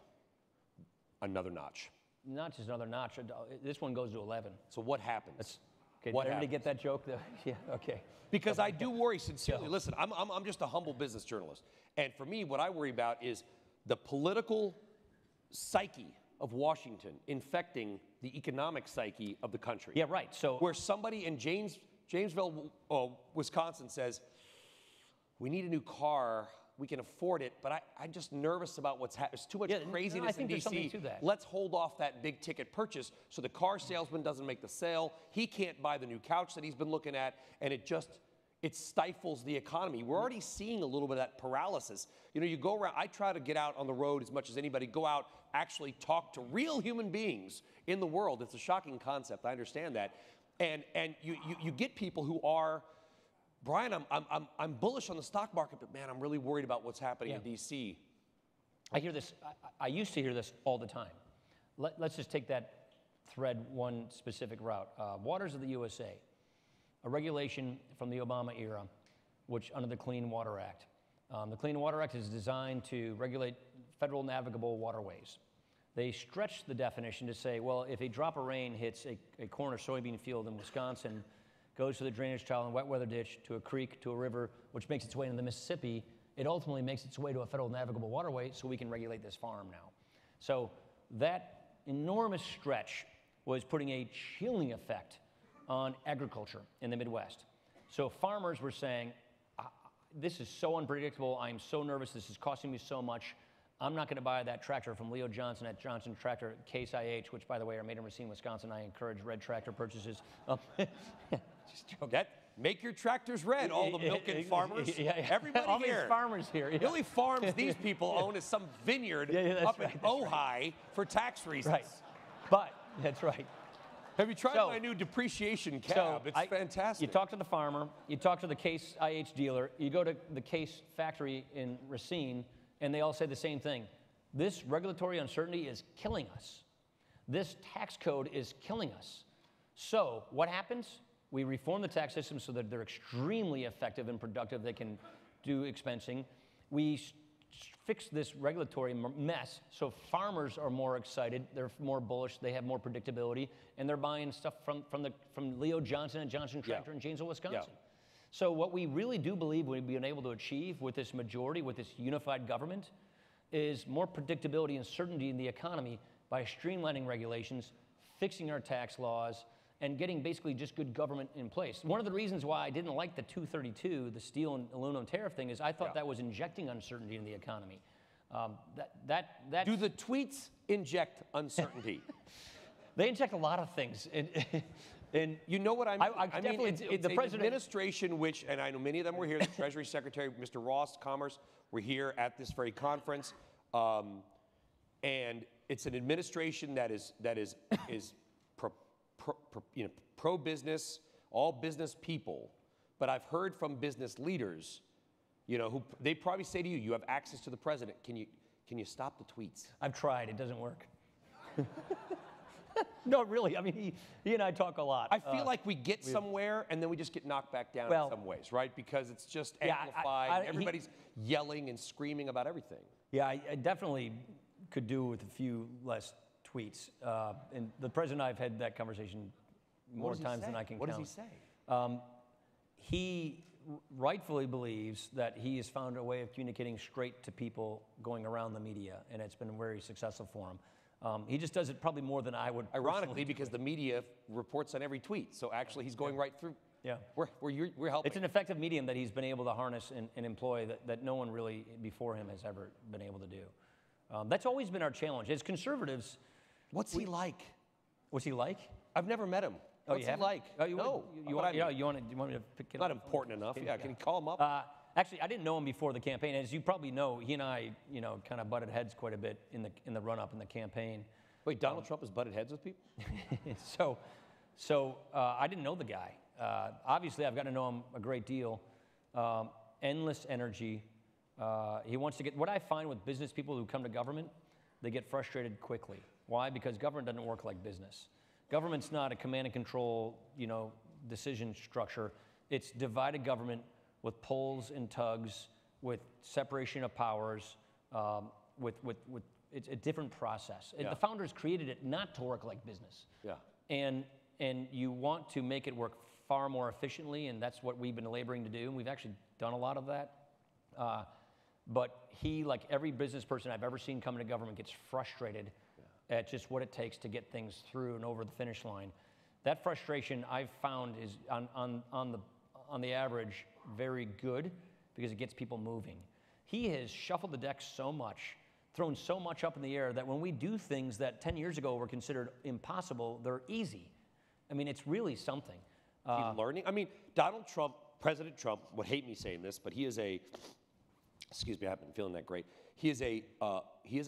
another notch? Not just another notch. This one goes to 11. So what happens? Okay, What did everybody happens? get that joke? Yeah, okay. Because I do worry sincerely. Listen, I'm just a humble business journalist. And for me, what I worry about is the political psyche of Washington infecting the economic psyche of the country. Yeah, right. So where somebody in Jamesville, Wisconsin says, we need a new car, we can afford it, but I'm just nervous about what's happening. There's too much craziness in there's something D.C. to that. Let's hold off that big ticket purchase so the car salesman doesn't make the sale. He can't buy the new couch that he's been looking at, and it stifles the economy. We're already seeing a little bit of that paralysis. You know, you go around, I try to get out on the road as much as anybody, go out, actually talk to real human beings in the world. It's a shocking concept, I understand that. And you get people who are, Brian, I'm bullish on the stock market, but man, I'm really worried about what's happening in D.C. I hear this, I used to hear this all the time. Let's just take that thread one specific route. Waters of the USA, a regulation from the Obama era, which under the Clean Water Act. The Clean Water Act is designed to regulate federal navigable waterways. They stretched the definition to say, well, if a drop of rain hits a corn or soybean field in Wisconsin, goes to the drainage tile and wet weather ditch, to a creek, to a river, which makes its way into the Mississippi, it ultimately makes its way to a federal navigable waterway so we can regulate this farm now. So that enormous stretch was putting a chilling effect on agriculture in the Midwest. So farmers were saying, this is so unpredictable, I'm so nervous, this is costing me so much, I'm not going to buy that tractor from Leo Johnson at Johnson Tractor, Case IH, which, by the way, are made in Racine, Wisconsin. I encourage red tractor purchases. Just joking. Make your tractors red, all the Milken farmers. Everybody all here. These farmers here. The only farms these people own is some vineyard up in Ojai for tax reasons. Right. But, that's right. Have you tried my new depreciation cab? It's fantastic. You talk to the farmer, you talk to the Case IH dealer, you go to the Case factory in Racine, and they all say the same thing. This regulatory uncertainty is killing us. This tax code is killing us. So what happens? We reform the tax system so that they're extremely effective and productive. They can do expensing. We fix this regulatory mess so farmers are more excited, they're more bullish, they have more predictability, and they're buying stuff from Leo Johnson and Johnson Tractor in Janesville, Wisconsin. So what we really do believe we've been able to achieve with this majority, with this unified government, is more predictability and certainty in the economy by streamlining regulations, fixing our tax laws, and getting basically just good government in place. One of the reasons why I didn't like the 232, the steel and aluminum tariff thing, is I thought that was injecting uncertainty in the economy. Do the tweets inject uncertainty? They inject a lot of things. And you know what I mean? I mean, it's the an president, administration which, and I know many of them were here, the Treasury Secretary, Mr. Ross, Commerce, were here at this very conference. And it's an administration that is pro-business, all business people. But I've heard from business leaders, you know, who they probably say to you, you have access to the president. Can you stop the tweets? I've tried. It doesn't work. No, really. I mean, he and I talk a lot. I feel like we get somewhere and then we just get knocked back down in some ways, right? Because it's just amplified. Everybody's yelling and screaming about everything. Yeah, I definitely could do with a few less tweets. And the president and I have had that conversation more times than I can count. What does he say? He rightfully believes that he has found a way of communicating straight to people going around the media, and it's been very successful for him. He just does it probably more than I would. Ironically, because the media reports on every tweet, so actually he's going right through. Yeah, we're helping. It's an effective medium that he's been able to harness and employ that no one really before him has ever been able to do. That's always been our challenge. As conservatives, what's he like? What's he like? I've never met him. Oh, what's he like? Oh, you want me to pick it up? Not important enough. Yeah, can you call him up? Actually, I didn't know him before the campaign. As you probably know, he and I, kind of butted heads quite a bit in the run-up in the campaign. Wait, Donald Trump has butted heads with people? So I didn't know the guy. Obviously, I've gotten to know him a great deal. Endless energy. He wants to get. What I find with business people who come to government, they get frustrated quickly. Why? Because government doesn't work like business. Government's not a command and control, decision structure. It's divided government with pulls and tugs, with separation of powers, with it's a different process. Yeah. The founders created it not to work like business. Yeah. And you want to make it work far more efficiently, and that's what we've been laboring to do, and we've actually done a lot of that. But he, like every business person I've ever seen come into government, gets frustrated at just what it takes to get things through and over the finish line. That frustration I've found is on the average very good because it gets people moving. He has shuffled the deck so much, thrown so much up in the air that when we do things that 10 years ago were considered impossible, they're easy. I mean, it's really something. He's learning. I mean, Donald Trump, President Trump, would hate me saying this, but he is a, excuse me, I haven't been feeling that great. He is a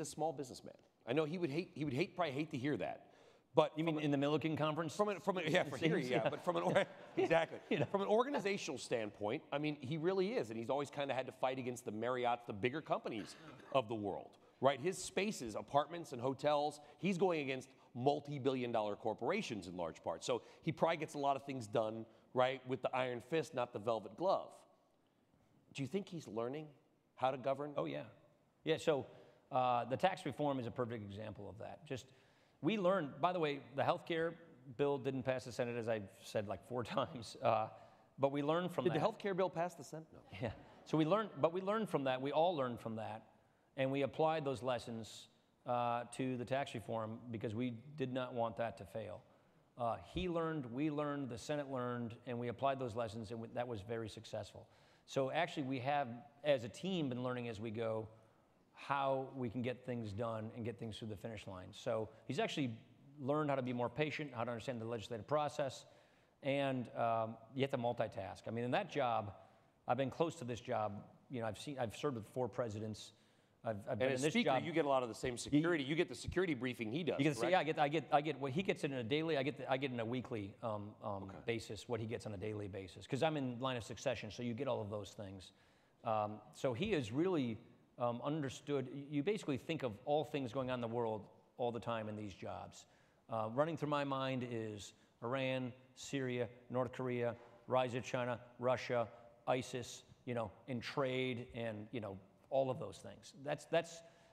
small businessman. I know he would probably hate to hear that. But you mean in the Milken conference? But from an organizational standpoint, I mean, he really is, and he's always kind of had to fight against the Marriotts, the bigger companies of the world, right? His spaces, apartments and hotels, he's going against multi-billion-dollar corporations in large part. So he probably gets a lot of things done, right, with the iron fist, not the velvet glove. Do you think he's learning how to govern? Oh, yeah. Yeah, so the tax reform is a perfect example of that. We learned, by the way, the health care bill didn't pass the Senate, as I've said like 4 times, but we learned from that. Did the health care bill pass the Senate? No. Yeah, so we learned from that, we all learned from that, and we applied those lessons to the tax reform because we did not want that to fail. He learned, we learned, the Senate learned, and we applied those lessons, and that was very successful. So actually we have, as a team, been learning as we go how we can get things done and get things through the finish line. So he's actually learned how to be more patient, how to understand the legislative process, and you have to multitask. I mean, in that job, I've been close to this job. I've served with 4 presidents. I've been in this speaker, job. you get a lot of the same security. You get the security briefing he does. You can right? Yeah, I get what he gets in a daily. I get in a weekly basis. What he gets on a daily basis, because I'm in line of succession. So you get all of those things. So he is really understood. You basically think of all things going on in the world all the time in these jobs. Running through my mind is Iran, Syria, North Korea, rise of China, Russia, ISIS. In trade and all of those things.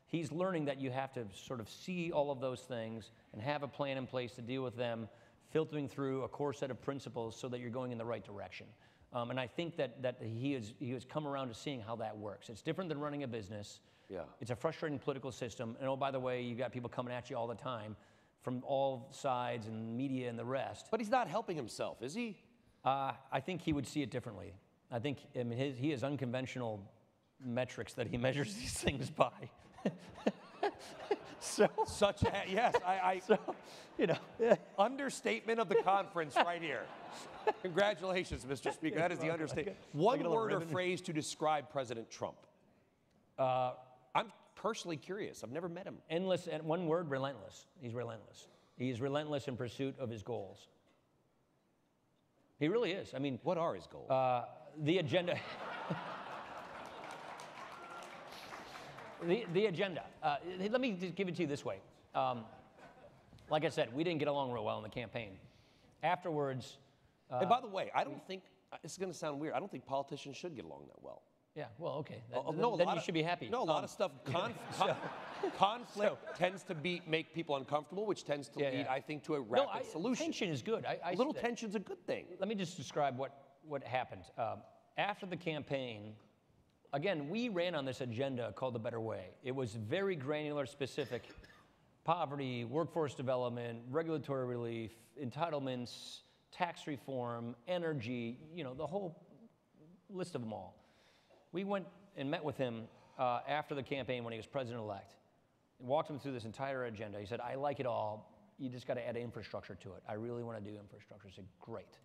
He's learning that you have to sort of see all of those things and have a plan in place to deal with them, filtering through a core set of principles so that you're going in the right direction. And I think that he has come around to seeing how that works. It's different than running a business. Yeah. It's a frustrating political system. And oh, by the way, you got people coming at you all the time from all sides and media and the rest. But he's not helping himself, is he? I think he would see it differently. I mean, he has unconventional metrics that he measures these things by. So you know, understatement of the conference right here. Congratulations, Mr. Speaker. That is the understatement. One word or phrase to describe President Trump. I'm personally curious. I've never met him. Endless, and one word, relentless. He's relentless. He's relentless in pursuit of his goals. He really is. I mean, what are his goals? The agenda. the agenda. Let me just give it to you this way. Like I said, we didn't get along real well in the campaign. Afterwards. And by the way, I don't think, this is going to sound weird, I don't think politicians should get along that well. Yeah, well, okay. Then you should be happy. No, a lot of stuff, conflict tends to make people uncomfortable, which tends to lead, I think, to a rapid solution. Tension is good. A little tension's a good thing. Let me just describe what happened. After the campaign, again, we ran on this agenda called The Better Way. It was very granular, specific. Poverty, workforce development, regulatory relief, entitlements, tax reform, energy, you know, the whole list of them all. We went and met with him after the campaign when he was president-elect. Walked him through this entire agenda. He said, I like it all. You just got to add infrastructure to it. I really want to do infrastructure. I said, great.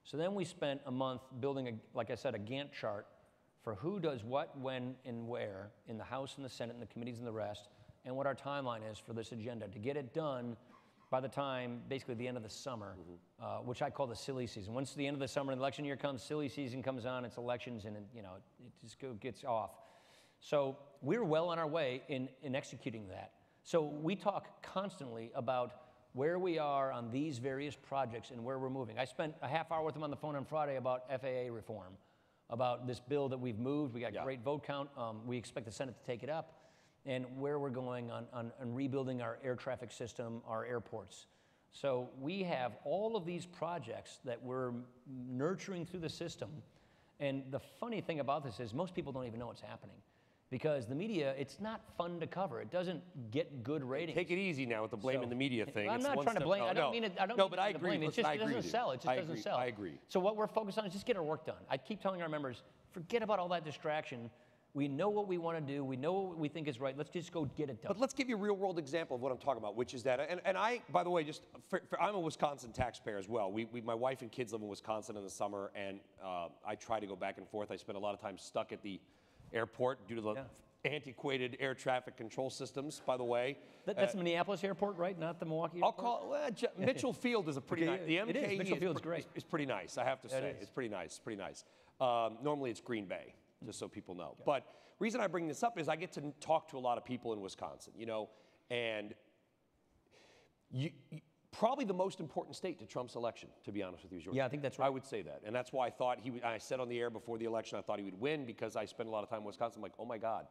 So then we spent a month building, like I said, a Gantt chart for who does what, when, and where in the House and the Senate and the committees and the rest, and what our timeline is for this agenda to get it done by the time, basically the end of the summer, which I call the silly season. Once the end of the summer and election year comes, silly season comes on, it's elections, and you know, it just gets off. So we're well on our way in executing that. So we talk constantly about where we are on these various projects and where we're moving. I spent a half hour with him on the phone on Friday about FAA reform, about this bill that we've moved. We got great vote count. We expect the Senate to take it up. And where we're going on rebuilding our air traffic system, our airports. So we have all of these projects that we're nurturing through the system. And the funny thing about this is most people don't even know what's happening. Because the media, it's not fun to cover. It doesn't get good ratings. Take it easy now with the blaming the media thing. I'm not trying to blame. I don't mean it. I don't no, mean but I agree. It just doesn't sell. It just doesn't sell. I agree. So what we're focused on is just get our work done. I keep telling our members, forget about all that distraction. We know what we want to do. We know what we think is right. Let's just go get it done. But let's give you a real-world example of what I'm talking about, which is that, and I, by the way, just I'm a Wisconsin taxpayer as well. My wife and kids live in Wisconsin in the summer, and I try to go back and forth. I spend a lot of time stuck at the airport due to the antiquated air traffic control systems, by the way. That's Minneapolis Airport, right? Not the Milwaukee Airport? I'll call it, Mitchell Field is a pretty nice, the MKE Mitchell Field's great. It's pretty nice, I have to say. It's pretty nice, normally it's Green Bay, just so people know. Okay. But reason I bring this up is I get to talk to a lot of people in Wisconsin, you know, and probably the most important state to Trump's election, to be honest with you, George. Yeah, I think that's right. I would say that. And that's why I thought I said on the air before the election, I thought he would win because I spent a lot of time in Wisconsin. I'm like, oh my God,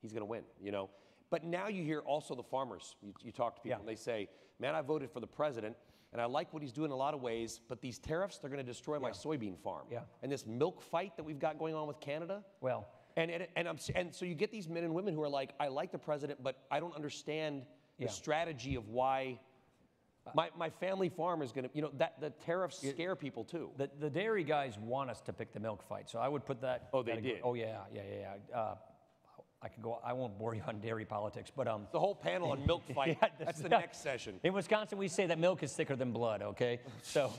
he's going to win, you know. But now you hear also the farmers. You talk to people and they say, man, I voted for the president and I like what he's doing in a lot of ways, but these tariffs, they're going to destroy my soybean farm. Yeah. And this milk fight that we've got going on with Canada. Well. And so you get these men and women who are like, I like the president, but I don't understand the strategy of why my family farm is going to, you know, the tariffs scare people too. The dairy guys want us to pick the milk fight, so I would put that. Oh, they did? Oh, yeah. I could go. I won't bore you on dairy politics, but the whole panel on milk fight. That's the next session. In Wisconsin, we say that milk is thicker than blood. Okay, so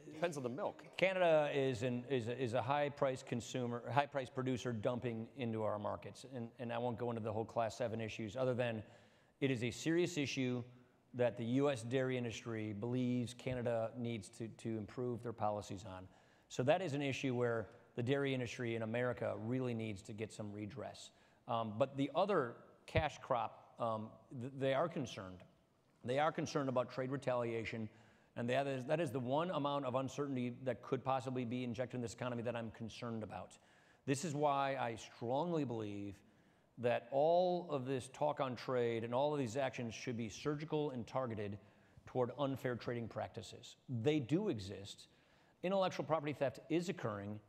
depends on the milk. Canada is a high-priced consumer, high-priced producer dumping into our markets, and I won't go into the whole Class 7 issues, other than it is a serious issue that the U.S. dairy industry believes Canada needs to improve their policies on. So that is an issue where the dairy industry in America really needs to get some redress. But the other cash crop, they are concerned. They are concerned about trade retaliation, and that is the one amount of uncertainty that could possibly be injected in this economy that I'm concerned about. This is why I strongly believe that all of this talk on trade and all of these actions should be surgical and targeted toward unfair trading practices. They do exist. intellectual property theft is occurring,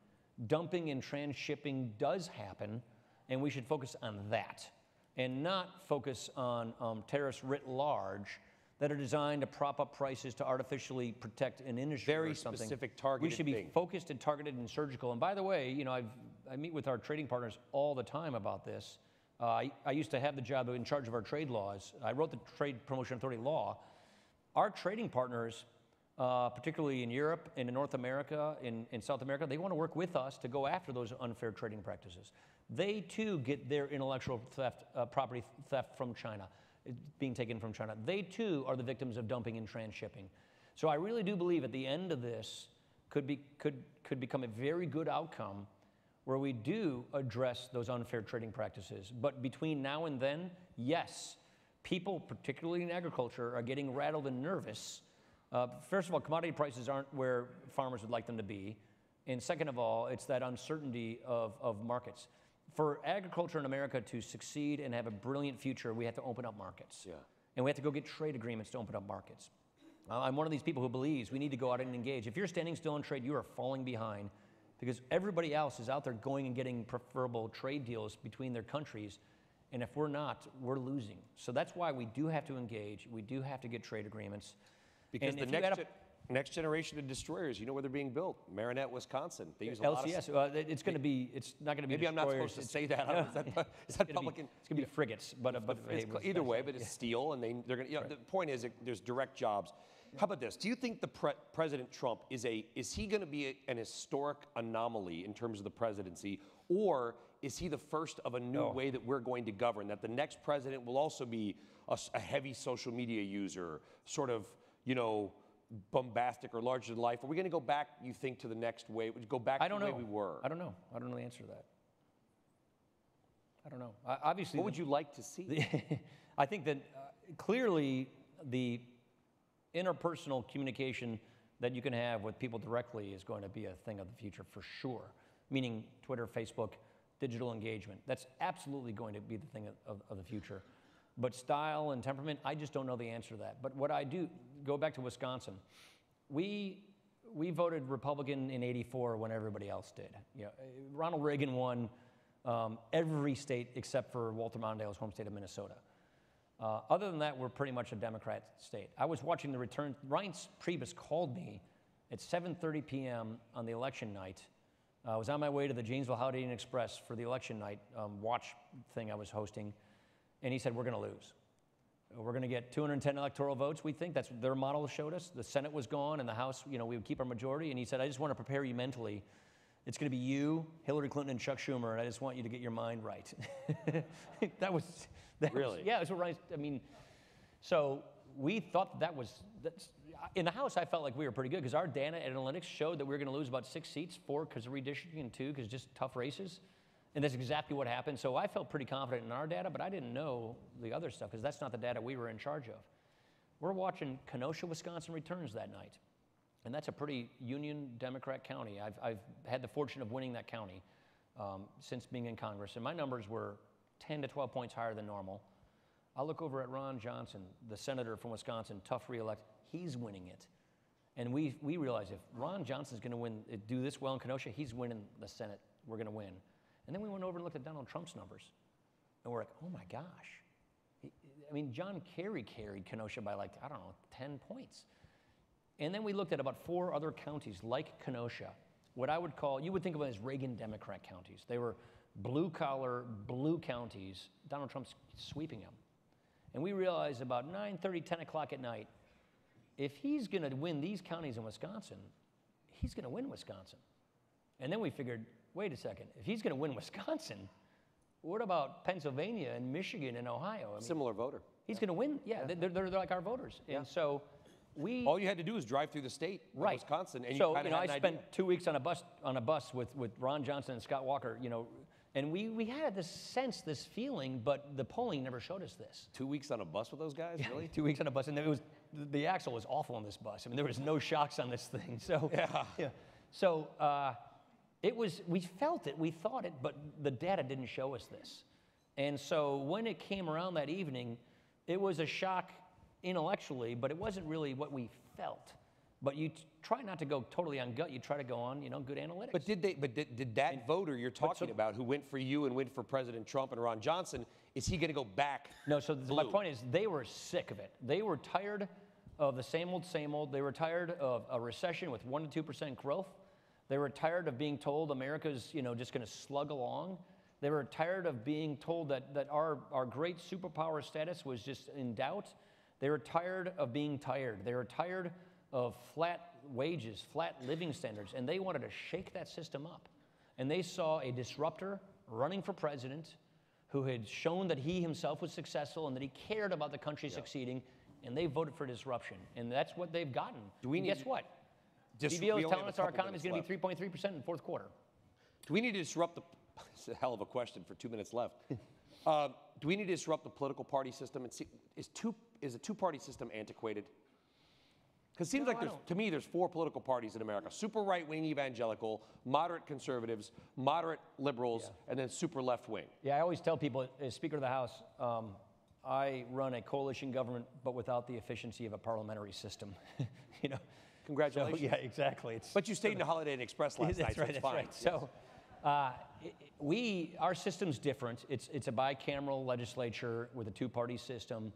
dumping and transshipping does happen, and we should focus on that and not focus on tariffs writ large that are designed to prop up prices to artificially protect an industry Very or something. specific, targeted We should be thing. focused and targeted and surgical. And by the way, you know, I meet with our trading partners all the time about this. I used to have the job in charge of our trade laws. I wrote the Trade Promotion Authority law. Our trading partners, particularly in Europe and in North America, in South America, they want to work with us to go after those unfair trading practices. They too get their intellectual theft, property theft from China, being taken from China. They too are the victims of dumping and transshipping. So I really do believe at the end of this could become a very good outcome where we do address those unfair trading practices. But between now and then, yes, people, particularly in agriculture, are getting rattled and nervous. First of all, commodity prices aren't where farmers would like them to be. And second of all, it's that uncertainty of markets. For agriculture in America to succeed and have a brilliant future, we have to open up markets. Yeah. And we have to go get trade agreements to open up markets. I'm one of these people who believes we need to go out and engage. If you're standing still in trade, you are falling behind because everybody else is out there going and getting preferable trade deals between their countries. And if we're not, we're losing. So that's why we do have to engage. We do have to get trade agreements. Because And the if you next generation of destroyers, you know where they're being built? Marinette, Wisconsin. They use a lot of LCS, it's going to be, it's not going to be Maybe I'm not destroyers. supposed to say that. Is that public? It's going to be frigates, but hey, Either way, but it's steel, and they're going to. You know, the point is, there's direct jobs. How about this? Do you think the President Trump is he going to be an historic anomaly in terms of the presidency, or is he the first of a new way that we're going to govern? That the next president will also be a heavy social media user, sort of, you know, bombastic or larger than life? Are we going to go back, you think, to the next way? Would you go back to the way we were? I don't know. I don't know the answer to that. I don't know. Obviously, What would you like to see? I think that clearly the interpersonal communication that you can have with people directly is going to be a thing of the future for sure, meaning Twitter, Facebook, digital engagement. That's absolutely going to be the thing of the future. But style and temperament, I just don't know the answer to that. But what I do, go back to Wisconsin, we voted Republican in '84 when everybody else did. You know, Ronald Reagan won every state except for Walter Mondale's home state of Minnesota. Other than that, we're pretty much a Democrat state. I was watching the return. Ryan Priebus called me at 7:30 p.m. on the election night. I was on my way to the Janesville Holiday Inn Express for the election night watch thing I was hosting, and he said, "We're going to lose. We're going to get 210 electoral votes, we think." That's what their model showed us. The Senate was gone, and the House, you know, we would keep our majority. And he said, "I just want to prepare you mentally. It's going to be you, Hillary Clinton, and Chuck Schumer, and I just want you to get your mind right." That was really? Yeah, that's what Ryan, I mean, so we thought that's in the House, I felt like we were pretty good because our data analytics showed that we were going to lose about 6 seats, 4 because of redistricting and 2 because just tough races. And that's exactly what happened. So I felt pretty confident in our data, but I didn't know the other stuff because that's not the data we were in charge of. We're watching Kenosha, Wisconsin returns that night. And that's a pretty Union Democrat county. I've had the fortune of winning that county since being in Congress. And my numbers were 10 to 12 points higher than normal. I look over at Ron Johnson, the senator from Wisconsin, tough reelect. He's winning it. And we realize if Ron Johnson's going to do this well in Kenosha, he's winning the Senate. We're going to win. And then we went over and looked at Donald Trump's numbers. And we're like, oh my gosh. I mean, John Kerry carried Kenosha by like, I don't know, 10 points. And then we looked at about 4 other counties like Kenosha, what I would call, you would think of them as Reagan Democrat counties. They were blue-collar, blue counties. Donald Trump's sweeping them. And we realized about 9:30, 10 o'clock at night, if he's going to win these counties in Wisconsin, he's going to win Wisconsin. And then we figured, wait a second, if he's going to win Wisconsin, what about Pennsylvania and Michigan and Ohio? I mean, Similar voter. He's going to win. Yeah, they're like our voters. Yeah. And so all you had to do was drive through the state of Wisconsin, and so, you kind of had an I spent 2 weeks on a bus with Ron Johnson and Scott Walker, you know, and we had this sense, this feeling, but the polling never showed us this. 2 weeks on a bus with those guys, really? 2 weeks on a bus, and the axle was awful on this bus. I mean, there was no shocks on this thing. So yeah. So we felt it, we thought it, but the data didn't show us this. And so when it came around that evening, it was a shock intellectually, but it wasn't really what we felt. But you try not to go totally on gut. You try to go on, good analytics. But did that voter you're talking about, who went for you and went for President Trump and Ron Johnson, is he going to go back? No. So blue? My point is, they were sick of it. They were tired of the same old, same old. They were tired of a recession with 1% to 2% growth. They were tired of being told America's, just going to slug along. They were tired of being told that our great superpower status was just in doubt. They were tired of being tired. They were tired of flat wages, flat living standards, and they wanted to shake that system up. And they saw a disruptor running for president who had shown that he himself was successful and that he cared about the country succeeding, and they voted for disruption. And that's what they've gotten. Guess what? CBO is telling us our economy is going to be 3.3% in the fourth quarter. Do we need to disrupt the... It's a hell of a question for 2 minutes left. Do we need to disrupt the political party system? And see, is a two-party system antiquated? Because it seems like, to me, there's 4 political parties in America. Super right-wing evangelical, moderate conservatives, moderate liberals, and then super left-wing. Yeah, I always tell people, as Speaker of the House, I run a coalition government, but without the efficiency of a parliamentary system. Congratulations. So, yeah, exactly. But you stayed in the Holiday Inn Express last night, so it's fine. Right. So our system's different. It's a bicameral legislature with a 2-party system.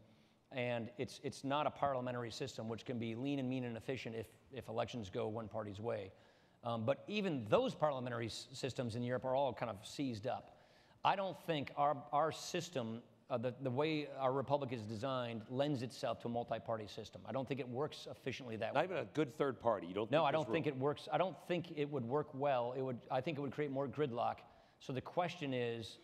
And it's not a parliamentary system, which can be lean and mean and efficient if elections go one party's way. But even those parliamentary systems in Europe are all kind of seized up. I don't think our system, the way our republic is designed, lends itself to a multi-party system. I don't think it works efficiently that way. Not even a good third party. You don't? No, I don't think it works. I don't think it would work well. I think it would create more gridlock. So the question is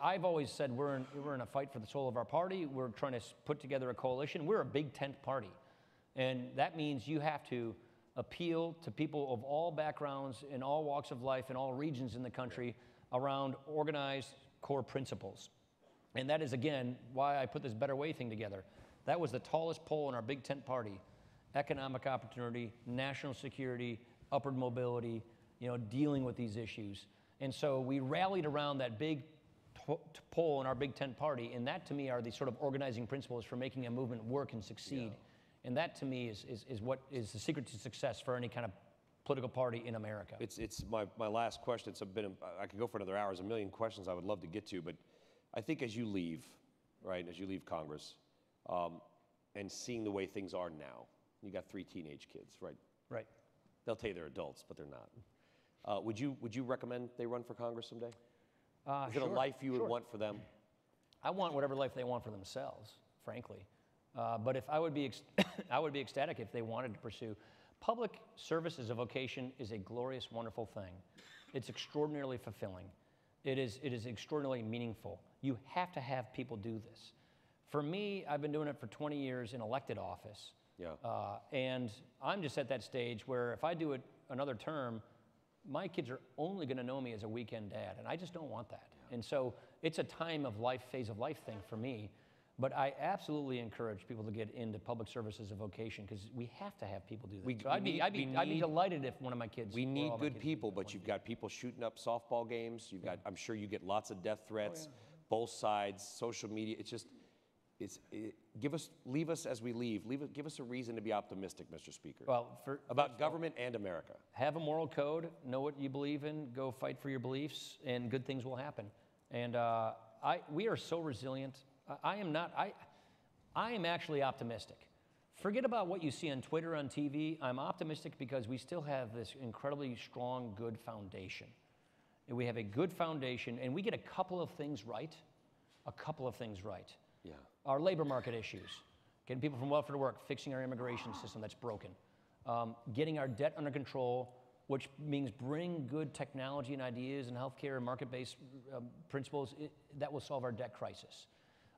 I've always said we're in a fight for the soul of our party. We're trying to put together a coalition. We're a big tent party. And that means you have to appeal to people of all backgrounds, in all walks of life, in all regions in the country around organized core principles. And that is, again, why I put this Better Way thing together. That was the tallest pole in our big tent party. Economic opportunity, national security, upward mobility, dealing with these issues. And so we rallied around that big pole in our big tent party, and that to me are the sort of organizing principles for making a movement work and succeed. Yeah. And that to me is what is the secret to success for any kind of political party in America. It's my last question. I could go for another hour. There's a million questions I would love to get to, but I think as you leave, right, as you leave Congress, and seeing the way things are now, you got 3 teenage kids, right? Right. They'll tell you they're adults, but they're not. Would you recommend they run for Congress someday? Is it a life you would want for them? I want whatever life they want for themselves, frankly. But if I would be ecstatic if they wanted to pursue. Public service as a vocation is a glorious, wonderful thing. It's extraordinarily fulfilling. It is extraordinarily meaningful. You have to have people do this. For me, I've been doing it for 20 years in elected office. Yeah. And I'm just at that stage where if I do it another term, my kids are only going to know me as a weekend dad, and I just don't want that. Yeah. And so it's a time of life, phase of life thing for me. But I absolutely encourage people to get into public service as a vocation because we have to have people do that. I'd be delighted if one of my kids. We need good people, but you've got people shooting up softball games. You've got, I'm sure you get lots of death threats, both sides, social media. Leave us as we leave. Give us a reason to be optimistic, Mr. Speaker. Well, about government and America. Have a moral code. Know what you believe in. Go fight for your beliefs, and good things will happen. And we are so resilient. I am actually optimistic. Forget about what you see on Twitter, on TV. I'm optimistic because we still have this incredibly strong, good foundation. And we have a good foundation, and we get a couple of things right. Yeah. Our labor market issues, getting people from welfare to work, fixing our immigration system that's broken, getting our debt under control, which means bring good technology and ideas and healthcare and market-based principles that will solve our debt crisis.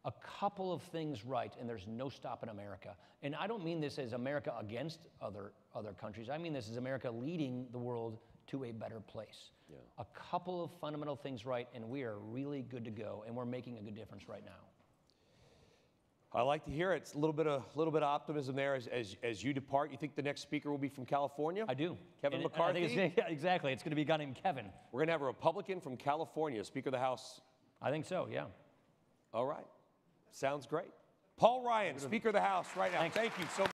A couple of things right, and there's no stopping America. And I don't mean this as America against other countries. I mean this as America leading the world to a better place. Yeah. A couple of fundamental things right, and we are really good to go, and we're making a good difference right now. I like to hear it. It's a little bit of optimism there as you depart. You think the next speaker will be from California? I do. Kevin McCarthy? Yeah, exactly. It's going to be a guy named Kevin. We're going to have a Republican from California, Speaker of the House. I think so, yeah. All right. Sounds great. Paul Ryan, Speaker of the House right now. Thanks. Thank you so much.